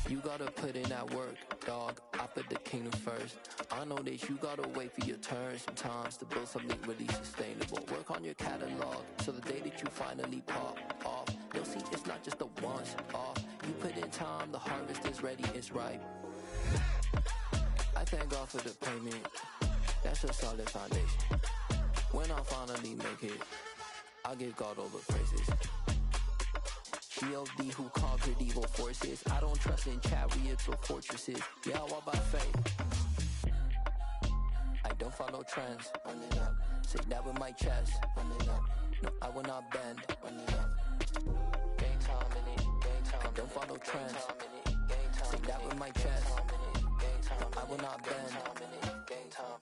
You gotta put in that work, dog. I put the kingdom first. I know that you gotta wait for your turn sometimes to build something really sustainable. Work on your catalog so the day that you finally pop off, you'll see it's not just a once off. You put in time, the harvest is ready, it's ripe. I thank God for the payment. That's a solid foundation. When I finally make it, I'll give God all the praises. G.O.D. who conquered evil forces. I don't trust in chariots or fortresses. Yeah, I walk by faith. I don't follow trends. Run it up. Say that with my chest. Run it up. No, I will not bend. Run it up. Gang time in it. Gang time. I don't follow trends. Say that with my chest. No, I will not bend. Gang time.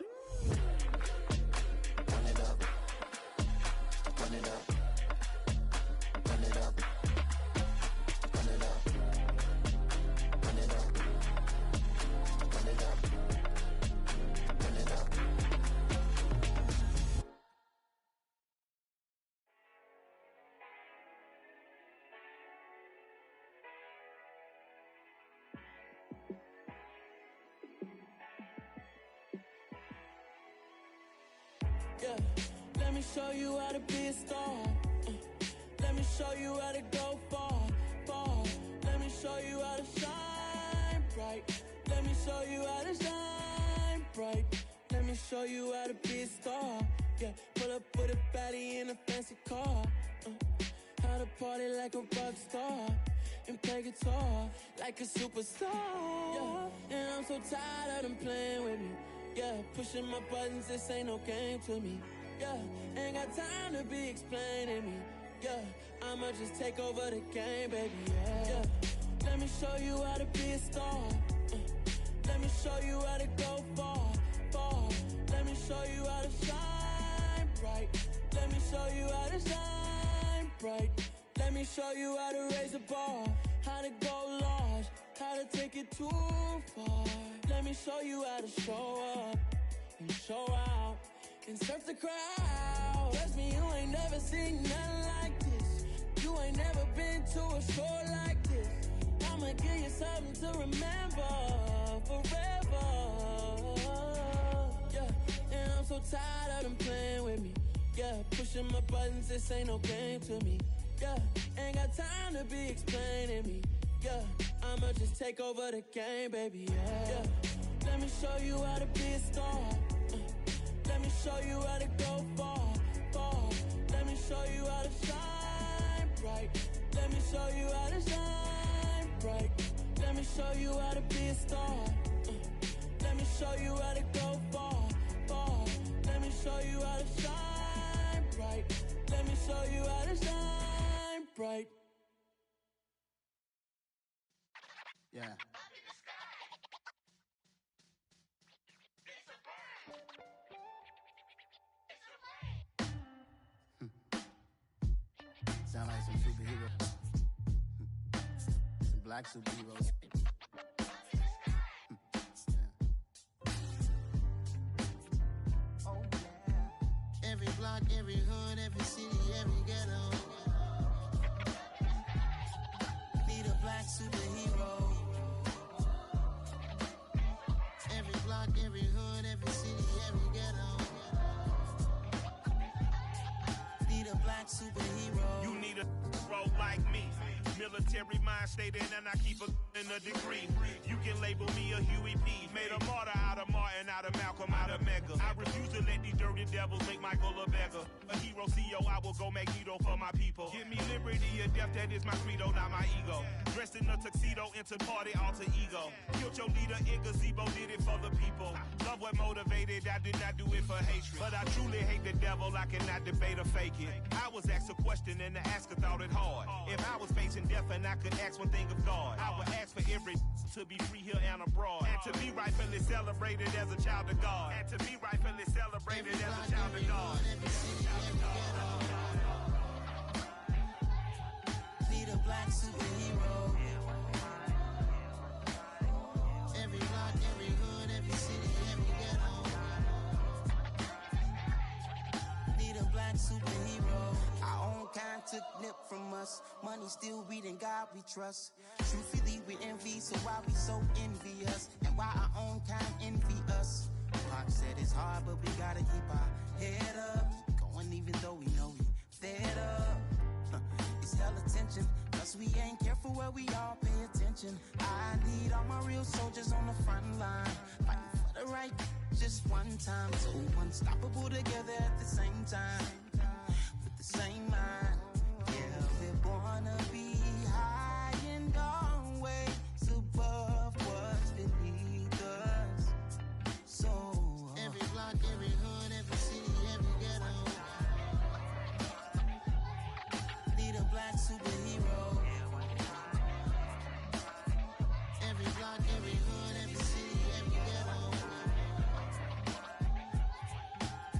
Run it up. Run it up. Run it up. Run it up. Run it up. Run it up. Run it up. Yeah, let me show you how to be a star. Let me show you how to go far, far. Let me show you how to shine bright. Let me show you how to shine bright. Let me show you how to be a star. Yeah, pull up with a baddie in a fancy car. How to party like a rock star and play guitar like a superstar. Yeah, and I'm so tired of them playing with me. Yeah, pushing my buttons, this ain't no game to me. Yeah, ain't got time to be explaining me. Yeah, I'ma just take over the game, baby. Yeah, let me show you how to be a star. Let me show you how to go far, far. Let me show you how to shine bright. Let me show you how to shine bright. Let me show you how to raise the bar, how to go large, how to take it too far. Let me show you how to show up and show out and surf the crowd. Trust me, you ain't never seen nothing like this. You ain't never been to a show like this. I'ma give you something to remember forever. Yeah, and I'm so tired of them playing with me. Yeah, pushing my buttons, this ain't no game to me. Yeah, ain't got time to be explaining me. Yeah, I'ma just take over the game, baby. Yeah, let me show you how to be a star. Let me show you how to go far, far. Let me show you how to shine bright. Let me show you how to shine bright. Let me show you how to be a star. Let me show you how to go far, far. Let me show you how to shine bright. Let me show you how to shine bright. Yeah. Sound like some superheroes. Some black superheroes. Oh, yeah. Every block, every hood, every city, every ghetto. Need a black superhero. Every block, every hood, every city, every ghetto. superhero. You need a role like me. Military mind stated, and I keep in a degree. You can label me a Huey P. Made a martyr out of Martin, out of Malcolm, out of Mega. I refuse to let these dirty devils make Michael a beggar. A hero CEO, I will go Magneto for my people. Give me liberty or death, that is my credo, not my ego. Dressed in a tuxedo, into party, alter ego. Killed your leader in gazebo, did it for the people. Love what motivated, I did not do it for hatred. But I truly hate the devil, I cannot debate or fake it. I was asked a question and the asker thought it hard. If I was facing death and I could ask one thing of God, I would ask for every to be free here and abroad, and to be rightfully celebrated as a child of God, and to be rightfully celebrated as a child of God. Need a black superhero. Every block, every hood, every city, every ghetto. Need a black superhero. Our own kind took nip from us. Money still reading God we trust. Truthfully we envy, so why we so envious? And why our own kind envy us? Pac said it's hard, but we gotta keep our head up. Going even though we know we fed up. It's hell attention, cause we ain't careful where we all pay attention. I need all my real soldiers on the front line, fighting for the right just one time. So unstoppable together at the same time, with the same mind. Yeah, we're born to be high and always above what's beneath us. So every block, every hood, every city, every ghetto. Need a black superhero. Every block, every hood, every city, every ghetto.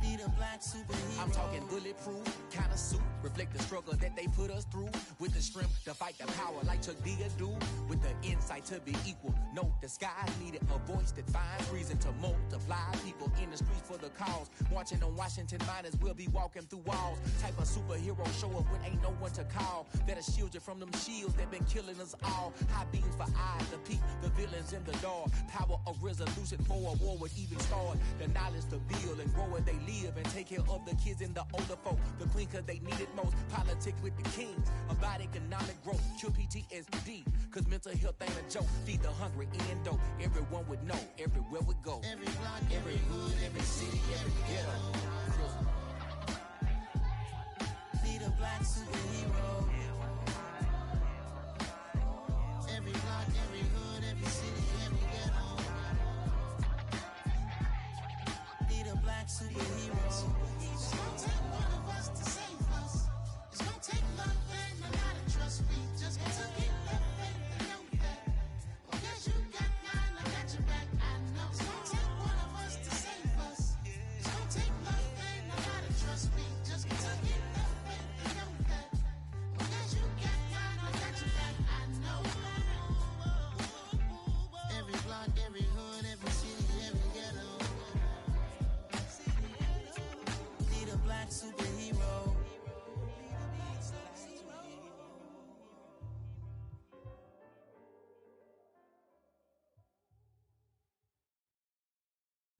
Need a black superhero. I'm talking bulletproof kind of suit, reflect the struggle that they put us through. With the strength to fight the power like Chuck D do. With the insight to be equal. Note the sky needed a voice that finds reason to multiply. People in the streets for the cause. Marching on Washington, might as well be walking through walls. Type of superhero show up when ain't no one to call. That'll shield you from them shields that been killing us all. High beams for eyes to peek the villains in the dark. Power of resolution for a war would even start. The knowledge to build and grow where they live and take care of the kids and the older folk. The queen cause they need it most. Politic with the kings. About economic growth. Cure PTSD. Cause mental health ain't a joke. Feed the hungry and dope. Everyone would know. Everywhere we go. Every block, every hood, every city, every ghetto. Need a black superhero. Every block, every hood, every city, every ghetto. Need a black superhero. It's gonna take one of us to save us. It's gonna take love and a lot of trust. We just got to get that faith and know that. Because you got mine, I got your back. I know. It's gonna take one of us to save us. It's gonna take love and a lot of trust. We just got to get that faith and know that. Because you got mine, I got your back. I know. Every block, every hood, every city, every ghetto. Need a black superhero.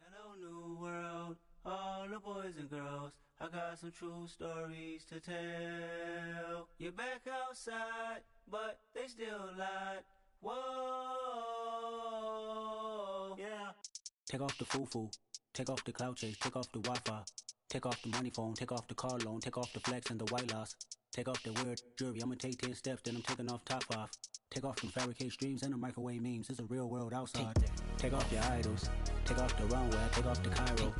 Hello, new world, all the boys and girls. I got some true stories to tell. You're back outside, but they still lied. Whoa, yeah. Take off the foo-foo, take off the cloud chase, take off the Wi-Fi. Take off the money phone, take off the car loan, take off the flex and the white loss. Take off the weird jewelry, I'ma take 10 steps, then I'm taking off top 5. Take off them fabricate streams and the microwave memes, it's a real world outside. Take off your idols, take off the runway, take off the Cairo.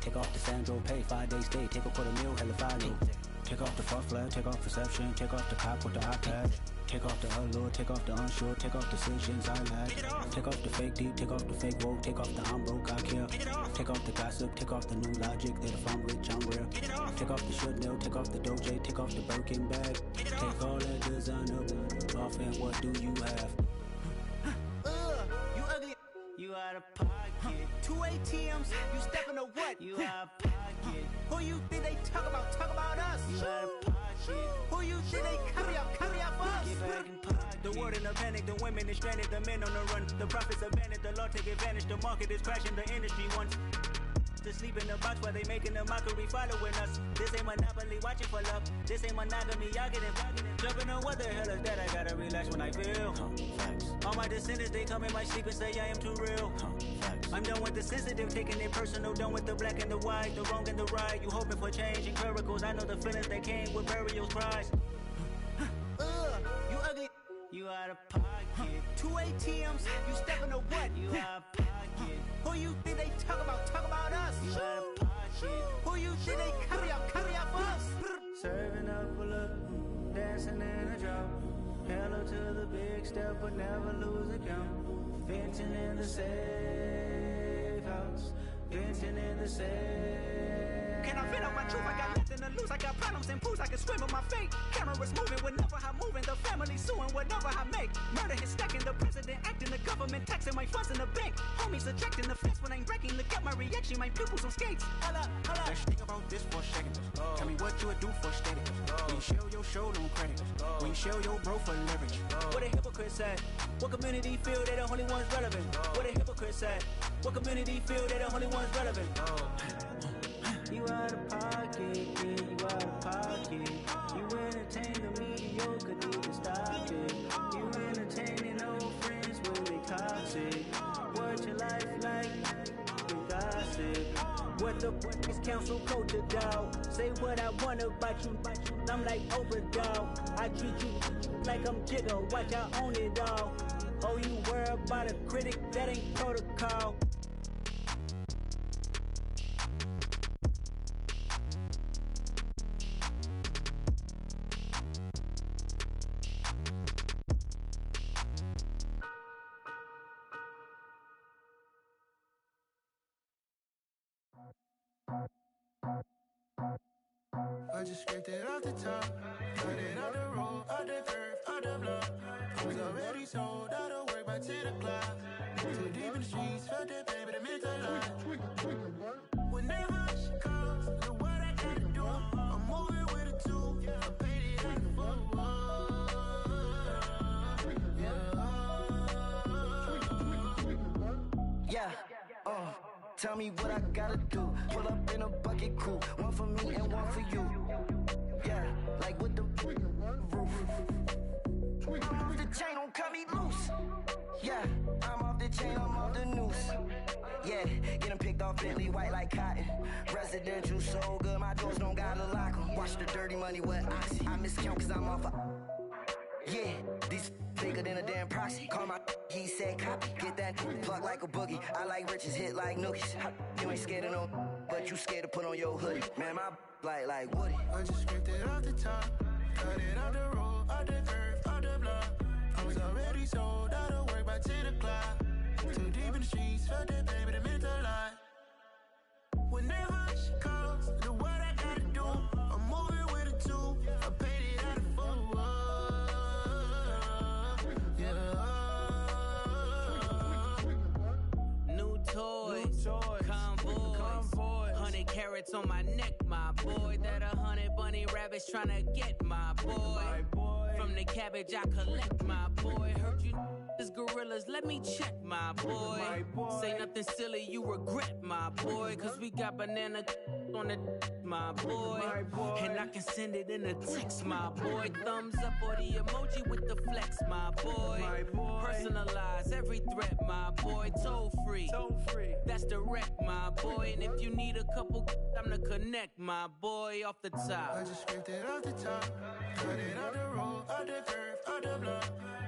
Take off the Sandro pay, 5 days stay, take a $250,000, hella follow. Take off the fuck flag, take off perception, take off the cop with the iPad. Take off the allure, take off the unsure, take off decisions I lack. Take off the fake deep, take off the fake woke, take off the I'm broke, I care. Take off the gossip, take off the new logic that if I'm rich, I'm rare. Take off the Chanel, take off the Doja, take off the Birkin bag. Take all that designer off and what do you have? You ugly. You out of pocket. 2 ATMs, you stepping to what? You out of pocket. Who you think they talk about us? You out of pocket. Who you think they carry out for us? Get back in pocket. The world in a panic, the women is stranded, the men on the run. The profits abandoned, the law take advantage, the market is crashing, the industry wants. to sleep in the box while they making a mockery following us. This ain't Monopoly watching for love. This ain't monogamy, y'all get it. Jumping on what the hell is that? I gotta relax when I feel. All my descendants, they come in my sleep and say I am too real. I'm done with the sensitive, taking it personal. Done with the black and the white, the wrong and the right. You hoping for change and miracles. I know the feelings that came with burials, cries. You ugly. You out of pocket. 2 ATMs, you stepping to what? You out of pocket. Who you think they talk about? Talk about us. You out of pocket. Who you think they carry out for us? Serving up a look, dancing in a drop. Hello to the big step, but never lose a count. Venting in the safe house. Venting in the safe. Can I vent out my truth? I got nothing to lose. I got problems and proofs. I can swim with my fate. Cameras moving whenever I'm moving. The family suing whatever I make. Murder is stacking. The president acting. The government taxing my funds in the bank. Homies ejecting the fence when I'm breaking. Look at my reaction. My pupils on skates. Holla, holla. Let's think about this for a second. Tell me what you would do for steady. When you show your show, no credit. When you show your bro for leverage. What a hypocrite said. What community feel they the only ones relevant? What a hypocrite said. What community feel they the only ones relevant? You out of pocket, yeah, you out of pocket. You entertain the mediocre, need to stop it. You entertaining old friends when they toxic. What your life like? You gossip. What the fuck is council culture, dog? Say what I want about you. I'm like overdog. I treat you like I'm Jigga. Watch I own it all. Oh, you worry about a critic? That ain't protocol. I just scraped it off the top, got it out the road, out the curve, out the block. I was already sold, out of work by 10 o'clock. Too deep in the streets, felt that pain, but it meant a lot. Whenever she calls, know what I gotta do. I'm moving with a two, I paid it out the fuck. Yeah, tell me what I gotta do. Pull up in a bucket crew, one for me and one for you. Yeah, like with the roof. I'm off the chain, don't cut me loose. Yeah, I'm off the chain, I'm off the noose. Yeah, getting picked off Bentley, white like cotton. Residential so good, my doors don't gotta lock 'em. Watch the dirty money with oxy. I miscount cause I'm off a... Yeah, these bigger than a damn proxy. Call my he said copy. Get that plug like a boogie. I like riches, hit like nookies. You ain't scared of no, but you scared to put on your hoodie. Man, my like Woody. I just scraped it off the top, cut it out the road, out the curve, out the block. I was already sold, out of work by 10 o'clock. Too deep in the streets, felt that pain, but it meant a lot. Whenever she calls, know what I gotta do. I'm moving with a two, I paid it out of full. Toys, convoys, 100 carats on my neck, my boy. That 100 bunny rabbits tryna get my boy. From the cabbage I collect, my boy. Heard you is gorillas, let me check, my boy. Say nothing silly, you regret, my boy. Cause we got banana on the my boy. And I can send it in a text, my boy. Thumbs up or the emoji with the flex, my boy. Personalize every threat, my boy. Toll free, that's direct, my boy. And if you need a couple, I'm the connect, my boy. Off the top, I just scraped it off the top, cut it out the road, out the curve, out the block.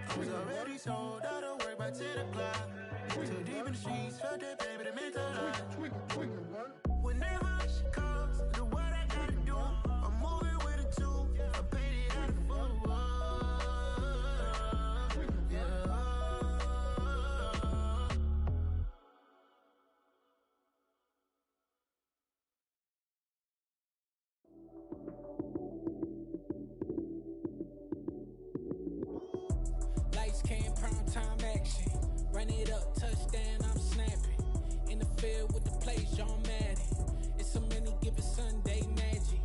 I was already sold, out of work by 10 o'clock. Too deep in the streets, felt that pain, but it meant a lot. Whenever she calls, know what I gotta do. I'm moving with a two, I paid it out of full. Lights came, prime time action. Run it up, touchdown, I'm snapping. In the field with the play, John Madden. It's a many given Sunday magic.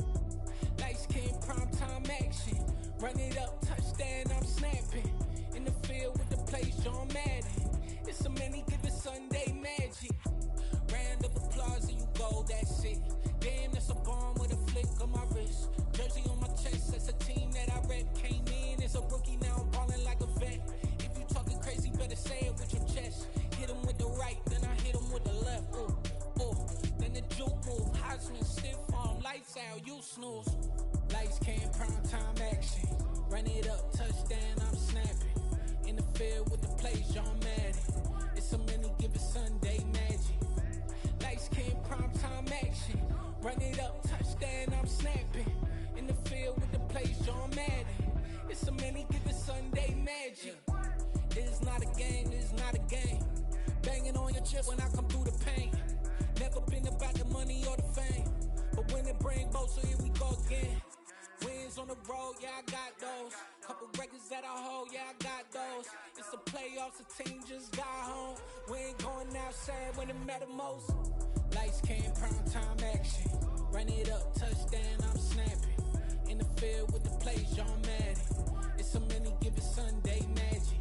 Lights came, prime time action. Run it up, touchdown, I'm snapping. In the field with the play, John Madden. It's a many given Sunday magic. Round of applause and you go girl, you snooze. Lights came, prime time action. Run it up, touchdown, I'm snapping. In the field with the plays, John Madden. It's a many given Sunday magic. Lights came, prime time action. Run it up, touchdown, I'm snapping. In the field with the plays, John Madden. It's a many given Sunday magic. It's not a game, it's not a game. Banging on your chip when I come through the pain. Never been about the money or the fame. But when it bring both, so here we go again. Wins on the road, yeah, I got those. Couple records that I hold, yeah, I got those. It's the playoffs, the team just got home. We ain't going outside when it matter most. Lights came, prime time action. Run it up, touchdown, I'm snapping. In the field with the plays, John Madden. It's a many given Sunday magic.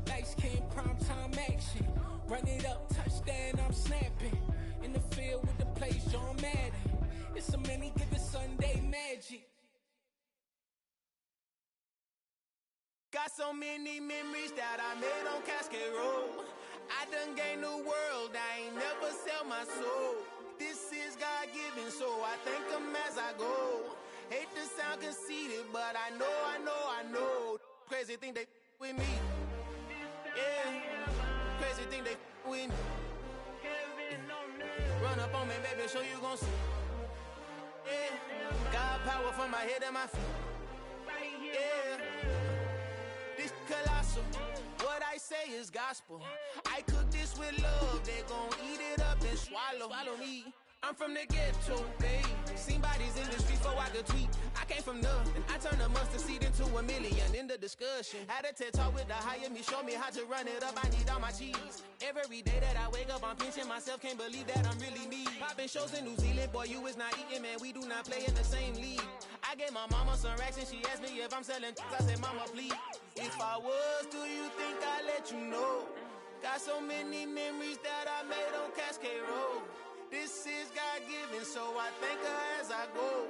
Lights came, prime time action. Run it up, touchdown, I'm snapping. In the field with the plays, John Madden. It's a many given Sunday magic. Got so many memories that I made on Cascade Road. I done gained the world, I ain't never sell my soul. This is God-given, so I thank him as I go. Hate to sound conceited, but I know. Crazy thing they with me. Yeah, crazy thing they with me. Run up on me, baby, show you gon' see. Yeah, God power from my head and my feet. Yeah, this colossal. What I say is gospel. I cook this with love. They gon' eat it up and swallow me. I'm from the ghetto, babe. Seen bodies in the streets before I could tweet. I came from nothing. I turned a mustard seed into a million. In the discussion, had a TED talk with the higher me. Show me how to run it up. I need all my cheese. Every day that I wake up, I'm pinching myself. Can't believe that I'm really me. Popping shows in New Zealand, boy, you is not eating, man. We do not play in the same league. I gave my mama some racks and she asked me if I'm selling. I said, mama, please. If I was, do you think I'd let you know? Got so many memories that I made on Cascade Road. This is God-given, so I thank her as I go.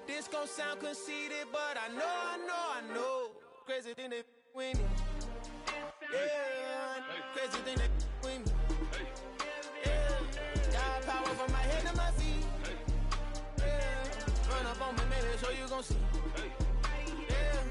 This gon' sound conceited, but I know. Crazy thing they with me. Yeah, crazy thing they with me. Yeah, got power from my head to my feet. Yeah, run up on me, maybe show you gon' see. Yeah.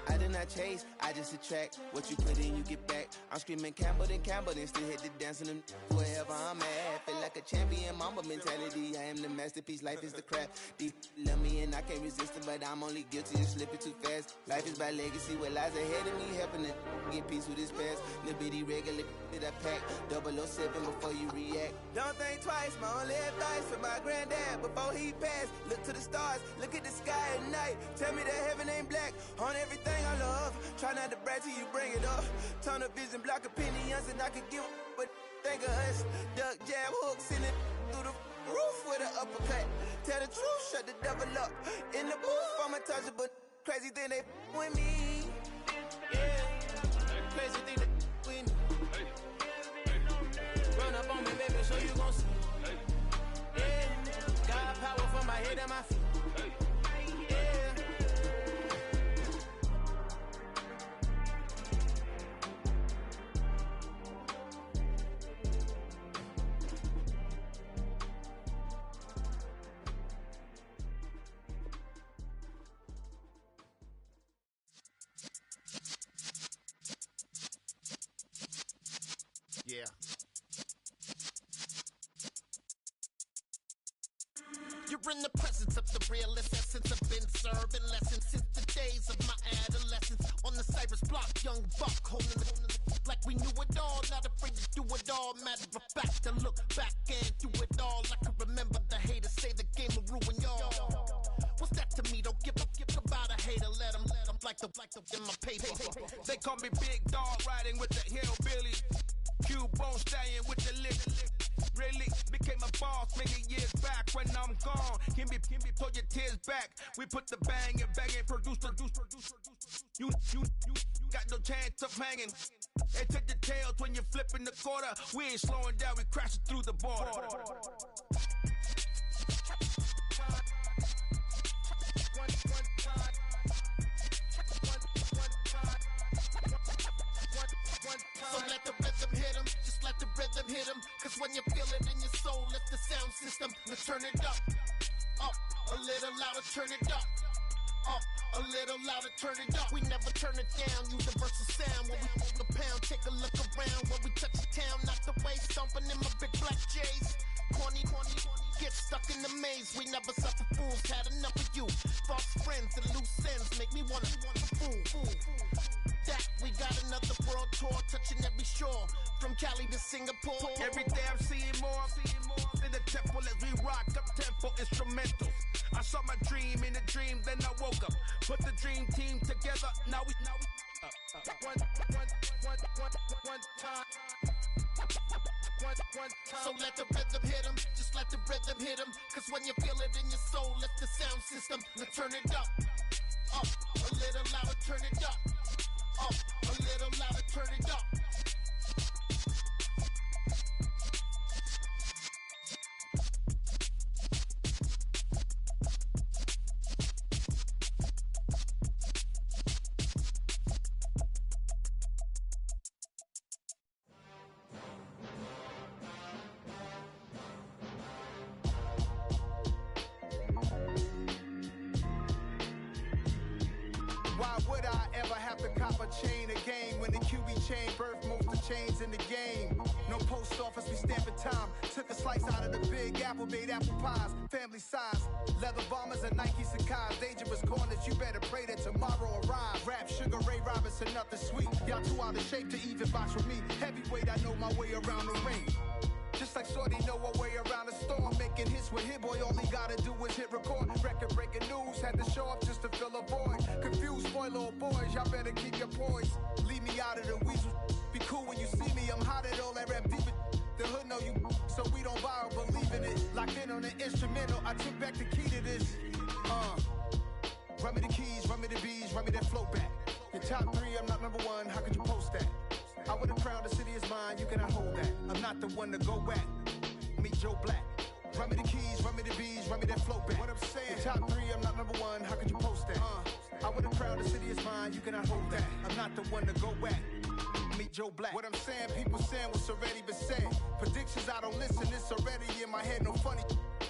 I did not chase, I just attract. What you put in, you get back. I'm screaming Campbell, then still hit the dancing and wherever I'm at. Feel like a champion, mamba mentality. I am the masterpiece, life is the craft. Deep love me and I can't resist it, but I'm only guilty of slipping too fast. Life is by legacy, what lies ahead of me, helping to get peace with this past. Little bitty regular that I pack, 007 before you react. Don't think twice, my only advice for my granddad before he passed. Look to the stars, look at the sky at night. Tell me that heaven ain't black on everything I love. Try not to brag till you bring it up. Tunnel vision, block opinions, and I could give but think of us. Duck, jab, hook, send it through the roof with an uppercut. Tell the truth, shut the devil up. In the booth, I'm untouchable. Crazy thing they with me. Yeah, crazy thing they with me. Run up on me, baby, so you gon' see. Yeah, got power from my head and my feet. Yeah. You're in the presence of the realest essence. I've been serving lessons since the days of my adolescence. On the Cypress block, young buck holding it like we knew it all. Not afraid to do it all. Matter of fact, to look back and do it all. I can remember the haters say the game will ruin y'all. What's that to me? Don't give about a hater. Let them like the in my paper. They call me Big Dog, riding with the hillbilly. Q-Bone stallion with the lick. Really became a boss many years back. When I'm gone, can be pull your tears back. We put the bang and produce. You got no chance of hanging. They take the tails when you're flipping the quarter. We ain't slowing down, we crashing through the border. So let the rhythm hit him, just let the rhythm hit him. Cause when you feel it in your soul, lift the sound system, let's turn it up. Up, a little louder, turn it up. Up, a little louder, turn it up. We never turn it down, universal sound. When we move the pound, take a look around. When we touch the town, knock the way, stomping in my big black J's. Corny, get stuck in the maze. We never suffer fools, had enough of you. False friends and loose ends make me wanna fool. That we got another world tour, touching every shore, from Cali to Singapore. Every day I'm seeing more in the temple as we rock up tempo instrumentals. I saw my dream in a dream, then I woke up. Put the dream team together. Now we one time. So let the rhythm hit 'em, just let the rhythm hit 'em. Cause when you feel it in your soul, lift the sound system. Now turn it up, a little louder, turn it up, a little louder, turn it up. Why would I ever have to cop a chain again when the QB chain birthed most of the chains in the game? No post office, we stamping time. Took a slice out of the big apple, made apple pies, family size. Leather bombers and Nike Sacai's, dangerous corners, you better pray that tomorrow arrives. Rap, Sugar Ray Robinson, nothing sweet. Y'all too out of shape to even box with me. Heavyweight, I know my way around the ring. Just like Shorty know her way around the storm. Making hits with Hit Boy, all he gotta do is hit record. Record breaking news, had to show up just to fill a void. Confused boy, little boys, y'all better keep your poise. Leave me out of the weasel. Be cool when you see me, I'm hot at all that rap deep. The hood know you, so we don't borrow, believe in it. Locked in on the instrumental, I took back the key to this. Run me the keys, run me the bees, run me that flow back. Your top 3, I'm not number 1, how could you post that? I would've crowned the city is mine, you cannot hold that. I'm not the one to go back. Meet Joe Black. Run me the keys, run me the bees, run me that flow back. What I'm saying, your top 3, I'm not number 1, how could you post that? I would've crowned the city is mine, you cannot hold that. I'm not the one to go back. Meet Joe Black. What I'm saying, people saying what's already been said. Predictions, I don't listen, it's already in my head, no funny.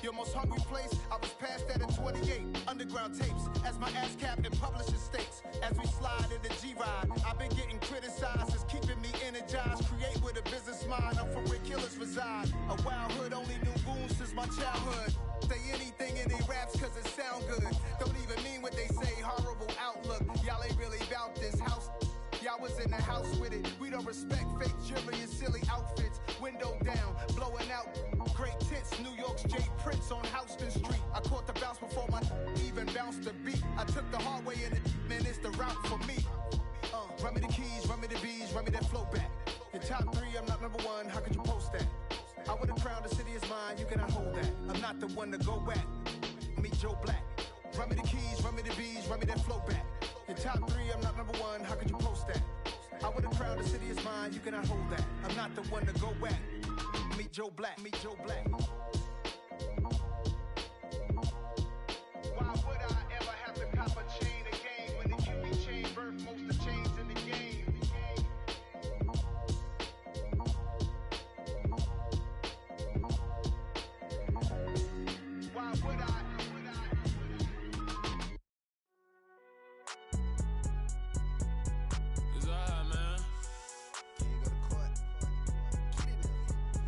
Your most hungry place, I was past that at 28. Underground tapes, as my ass cap in publishing states. As we slide in the G-Ride, I've been getting criticized, it's keeping me energized. Create with a business mind, I'm from where killers reside. A wild hood, only knew goons since my childhood. Say anything in they raps cause it sound good. Don't even mean what they say, horrible outlook. Y'all ain't really about this house. Y'all was in the house with it. We don't respect fake jewelry and silly outfits. Window down, blowing out great tits. New York's J. Prince on Houston Street. I caught the bounce before my even bounced the beat. I took the hard way in it, man, it's the route for me. Run me the keys, run me the bees, run me that flow back. Your top 3, I'm not number 1, how could you post that? I would've crowned the city is mine, you cannot hold that. I'm not the one to go back. Meet Joe Black. Run me the keys, run me the bees, run me that flow back. Your top 3, I'm not number 1, how could you post that? I would've crowned the city is mine, you cannot hold that. I'm not the one to go back. Meet Joe Black, meet Joe Black. Why would I ever have to cop a chain again when the QB chain birthed most of the chains in the game? Why would I? It's alright, man.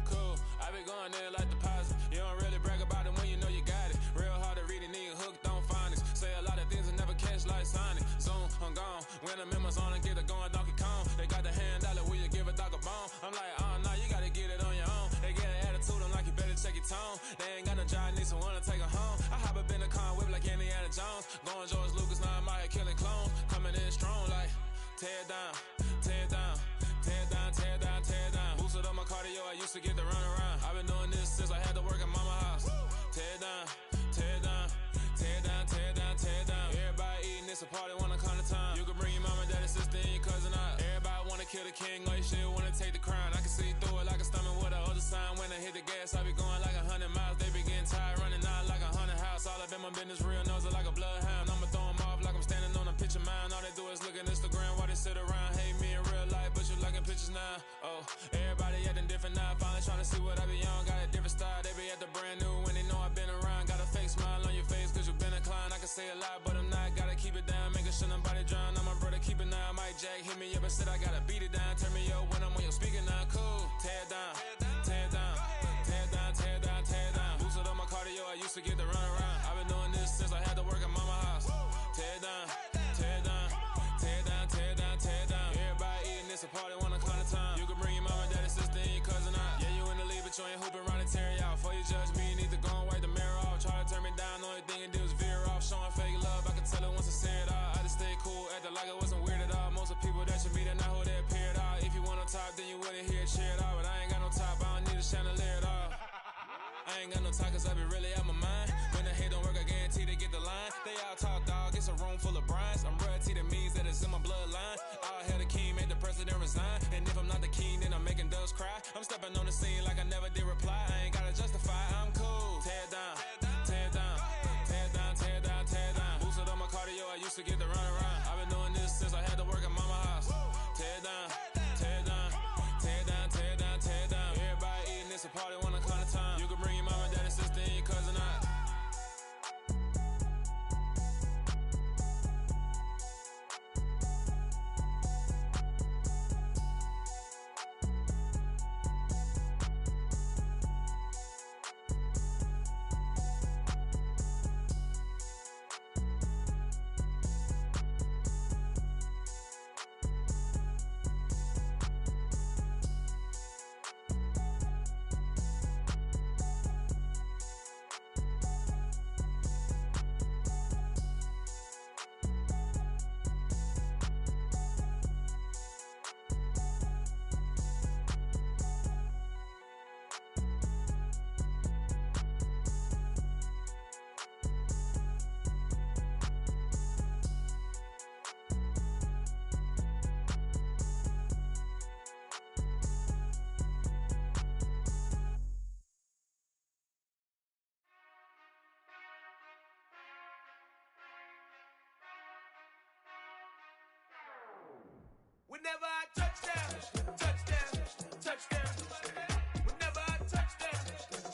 Cool. I be going there like deposit. You don't really brag about it when you know you got it. Real hard to read a nigga hooked on phonics. Say a lot of things and never catch like Sonic. Zoom, I'm gone. When I'm in my zone and get it going Donkey Kong. They got the hand dollar, will you give a dog a bone? I'm like, oh no, you gotta get it on your own. They get an attitude, I'm like, you better check your tone. They ain't got no job, need someone to take her home. I hop up in the car, whip like Indiana Jones. Going George Lucas, now I'm out here killing clones. Coming in strong like, tear down, tear down, tear down, tear down, tear down. Boosted up my cardio, I used to get to run around. I've been doing this since I had to work at mama house. Tear down, tear down, tear down, tear down, tear down. Everybody eating, it's a party, wanna come to time. You can bring your mama, daddy, sister, and your cousin out. Everybody wanna kill the king, or you shit wanna take the crown. I can see through it like a stomach with a other sign. When I hit the gas, I be going like 100 miles. They be getting tired, running out like 100 house. All up in my business, real nose it like a bloodhound. I'ma throw them off like I'm standing on a picture mound. All they do is look at Instagram while they sit around say a lot, but I'm not. Gotta keep it down, making sure nobody drown. I'm my brother, keep it down. Mike Jack hit me up and said I gotta beat it down. Turn me up when I'm on your speaker now. Cool, tear it down, tear it down, tear it down, tear it down, tear it down. Boosted up my cardio, I used to get to run around. I've been doing this since I had to work at mama house. Tear it down, tear it down, tear it down, tear it down, tear it down. Everybody eating this a party, one o'clock of time. You can bring your mama, daddy, sister, and your cousin out. Yeah, you in the lead, but you ain't hooping around and tear it out. Before you judge me, you need to go and wipe the mirror off. Try to turn me down, the only thing it did was veer off. Showing fake love, I can tell it once I say it all. I just stay cool, acting like it wasn't weird at all. Most of the people that you meet are not who they appear at all. If you want on top, then you wouldn't hear it cheer it all. But I ain't got no top, I don't need a chandelier at all. I ain't got no talk, cause I be really out my mind. When the hate don't work, I guarantee they get the line. They all talk, dog, it's a room full of brinds. I'm royalty, that means that it's in my bloodline. All hell the king, made the president resign. And if I'm not the king, then I'm making doves cry. I'm stepping on the scene like I never did reply. I ain't gotta justify, I'm cool. Tear it down, tear it down, tear it down, tear it down, tear it down. Boosted up my cardio, I used to get to run around. I've been doing this since I had to work at mama house. Tear it down, tear it down, tear it down, tear it down, tear it down. Everybody eating this a party, one o'clock of time. You can bring your mama, daddy, sister, and your cousin out. Whenever I touch down, touchdown, touchdown. Whenever I touch down,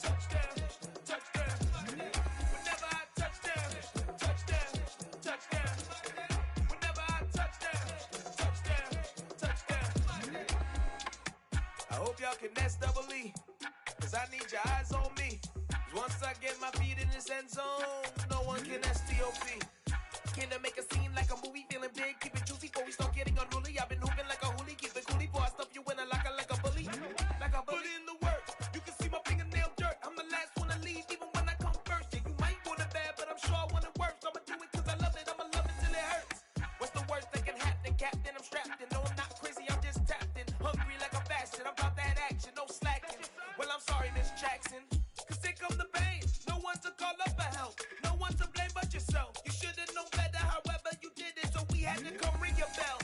touchdown, touchdown. Whenever I touch down, touchdown, touchdown. Whenever I touch down, touchdown, touchdown. I hope y'all can S-double-E, cause I need your eyes on me. Cause once I get my feet in this end zone, no one can S-T-O-P. Can I make a scene like a movie, feeling big, keep it juicy before we start getting unruly. I've been hooping like a hoolie, keep it coolie before I stuff you in a locker like a bully. Like a bully. Put in the work, you can see my fingernail dirt. I'm the last one to leave, even when I come first. Yeah, you might want it bad, but I'm sure I want it worse. I'ma do it cause I love it, I'ma love it till it hurts. What's the worst that can happen, Captain? I'm strapped in, no I'm not crazy, I'm just tapped in. Hungry like a bastard, I'm about that action, no slacking. Well, I'm sorry, Miss Jackson, cause here come the pain. No one to call up for help, no one to blame but yourself. You should've known better, however you did it, so we had to come ring your bell.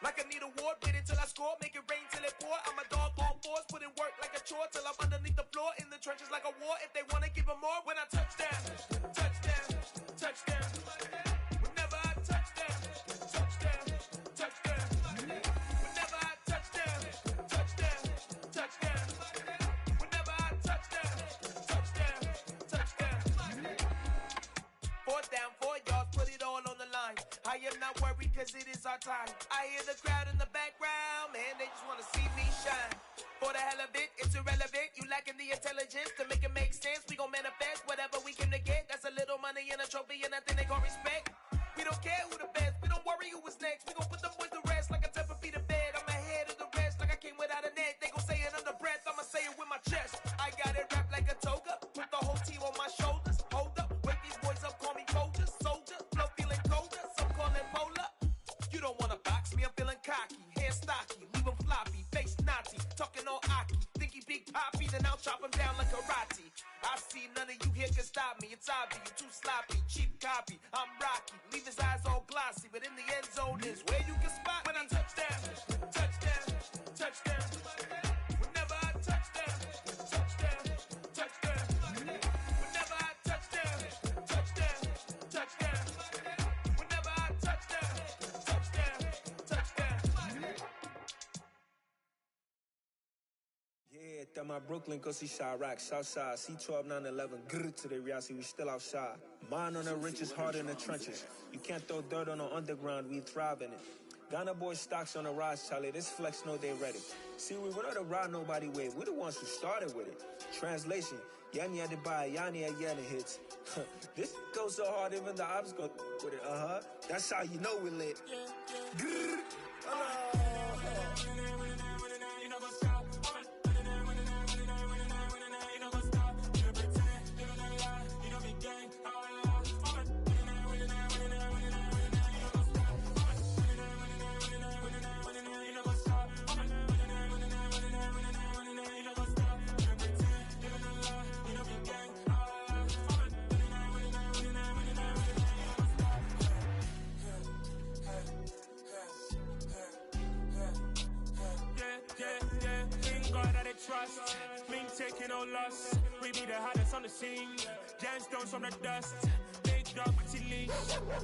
Like I need a ward, wait until I score, make it rain till it pour. I'm a dog on fours, put in work like a chore till I'm underneath the floor, in the trenches like a war. If they wanna give them more, when I touch down, touchdown, touchdown. Whenever I touch down, touchdown, touchdown. Whenever I touch down, touchdown, touchdown. Whenever I touch down, touchdown, touchdown. 4th down, 4 yards, put it all on the line. I am not worried cause it is our time. I hear the crowd in the background, man, they just wanna see me shine. For the hell of it, it's irrelevant. You lacking the intelligence to make it make sense. We gon' manifest whatever we came to get. That's a little money and a trophy and nothing they gon' respect. We don't care who the best, we don't worry who was next. We gon' put them boys to rest like a 10 feet of bed. I'm ahead of the rest like I came without a net. They gon' say it under breath, I'ma say it with my chest. I got it wrapped like a toga, put the whole team on my shoulders. Hold up, wake these boys up, call me Folger, soldier, flow feeling colder, some call it polar. You don't wanna box me, I'm feeling cocky, hair stocky, leave him floppy, face naughty, talking all aki, think he big poppy, then I'll chop him down like karate. I see none of you here can stop me, it's obvious, you too sloppy, cheap copy, I'm rocky, leave his eyes all glossy, but in the end zone is where you can spot when I touch down, touchdown, touchdown. Whenever I touch down, touchdown, touchdown. Whenever I touch down, touchdown, touchdown. Whenever I touch down, touchdown, touchdown. Yeah, that my Brooklyn, go see Chirac, Southside, C12, 911, grrr to the Riasi, we still outside. Mine on the riches, hard in the trenches. You can't throw dirt on the underground, we thrive in it. Ghana boy stocks on the rise, Charlie, this flex know they ready. See, we were not to ride nobody with, we the ones who started with it. Translation, Yanni had to buy, Yanni had Yanni hits. This goes so hard, even the ops go with it, That's how you know we lit. Grrr. Trust, mean taking no loss. We be the hottest on the scene. Gemstones from the dust. Big dog with your leash.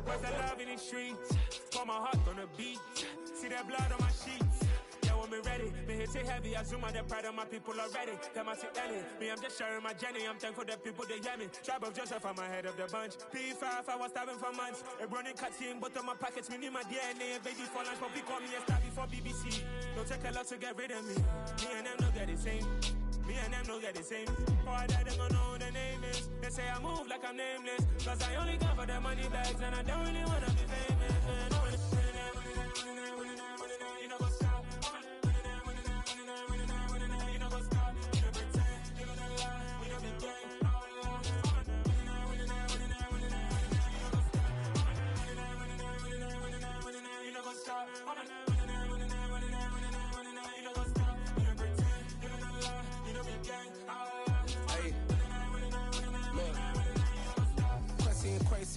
Where's the love in the streets? Pour my heart on the beat. See that blood on my sheets. Yeah, when we ready, me hit it heavy. I zoom out the pride of my people already. Them I see Ellie. Me, I'm just sharing my journey. I'm thankful that people they hear me. Tribe of Joseph, I'm ahead of the bunch. P5, I was starving for months. A running cutscene, but on my pockets, me need my DNA. Baby for lunch, but we call me a star before BBC. Don't take a lot to get rid of me. Me and them don't get the same. Me and them don't get the same. Oh, I died, they don't know who the name is. They say I move like I'm nameless. Cause I only come for the money bags and I don't really wanna be famous, man. You know what's up? You know what's up? You don't pretend, you don't lie, we don't be gang. You know what's up?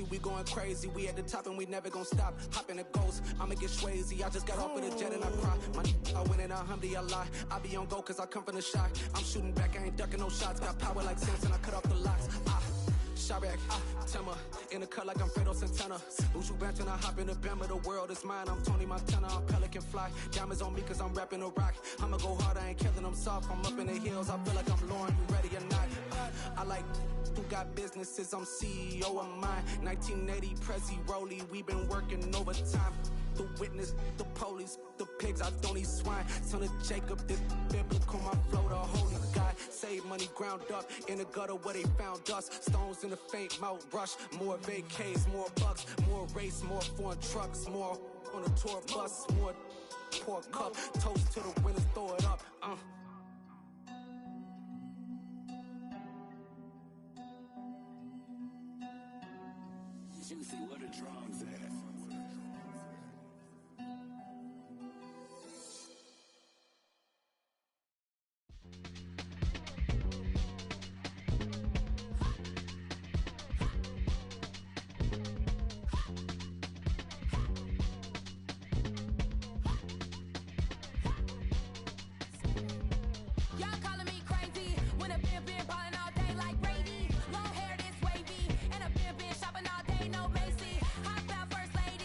We going crazy, we at the top and we never gonna stop. Hop in the ghost, I'ma get swayzy. I just got off of the jet and I cry. My I win in a Humvee, I lie. I be on go cause I come from the shot. I'm shooting back, I ain't ducking no shots. Got power like Samson, I cut off the locks. Chirac, Tema, in the cut like I'm Fredo Santana. Uju Benton, I hop in the Bama, the world is mine. I'm Tony Montana, I'm Pelican Fly. Diamonds on me cause I'm rapping a rock. I'ma go hard, I ain't killing them soft. I'm up in the hills, I feel like I'm Lauren, you ready or not? I like who got businesses, I'm CEO of mine. 1980, Prezi Rolly, we been working overtime. The witness, the police, the pigs, I don't eat swine. Son of Jacob, this biblical, my flow, the holy God. Save money ground up in the gutter where they found us. Stones in the faint Mount Rush. More vacays, more bucks, more race, more foreign trucks, more on a tour bus, more pour cup. Toast to the winners, throw it up. Juicy, where the drums at? Y'all calling me crazy when a been ballin' all day like Brady. Long hair this wavy and a been shopping all day, no Macy. Hop out first lady.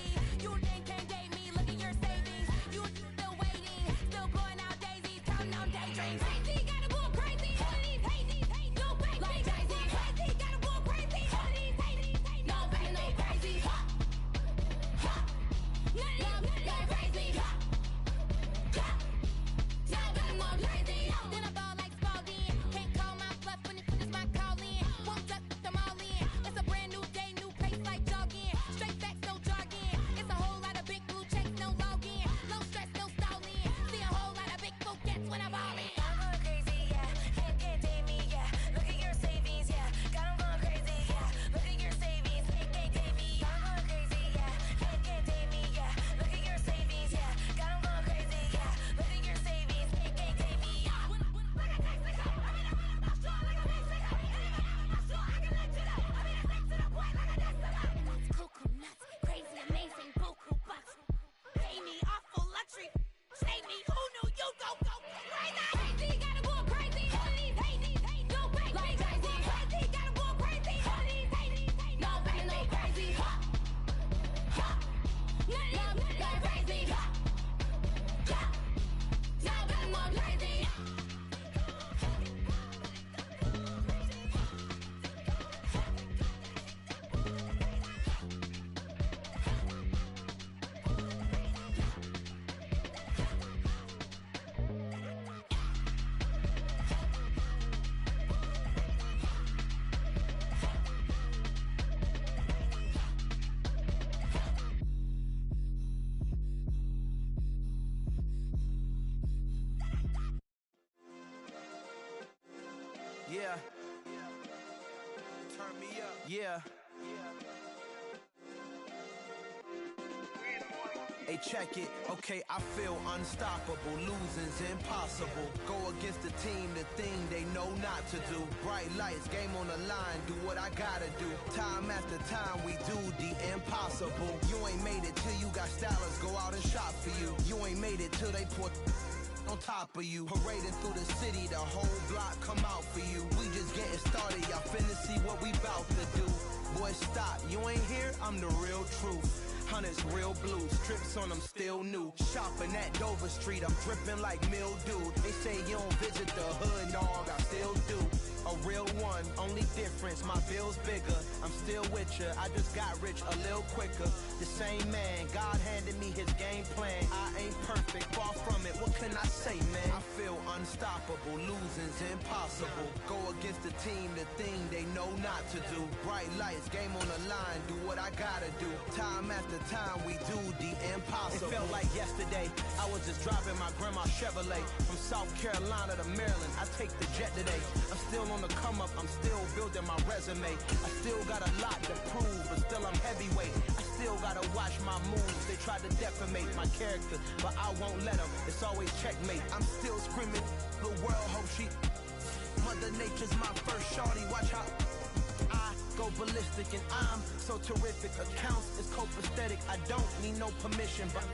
Yeah. Turn me up. Yeah. Hey, check it. Okay, I feel unstoppable. Losing's impossible. Go against the team, the thing they know not to do. Bright lights, game on the line, do what I gotta do. Time after time, we do the impossible. You ain't made it till you got stylists go out and shop for you. You ain't made it till they put on top of you. Parading through the city, the whole block come out for you. We just getting started, y'all finna see what we bout to do. Boy, stop, you ain't here, I'm the real truth. Hunters, real blues, strips on them still new. Shopping at Dover Street, I'm dripping like mildew. They say you don't visit the hood, dog, I still do. A real one, only difference, my bill's bigger. I'm still with ya, I just got rich a little quicker. The same man, God handed me his game plan. I ain't perfect, far from it, what can I say, man? I feel unstoppable, losing's impossible. Go against the team, the thing they know not to do. Bright lights, game on the line, do what I gotta do. Time after time, we do the impossible. It felt like yesterday, I was just driving my grandma's Chevrolet. From South Carolina to Maryland, I take the jet today. I'm still on the come up, I'm still building my resume. I still got a lot to prove, but still I'm heavyweight. I still gotta watch my moves, they try to defamate my character, but I won't let them, it's always checkmate. I'm still screaming, the world hope she Mother Nature's my first shorty, watch how I go ballistic and I'm so terrific. Accounts is copacetic, I don't need no permission, but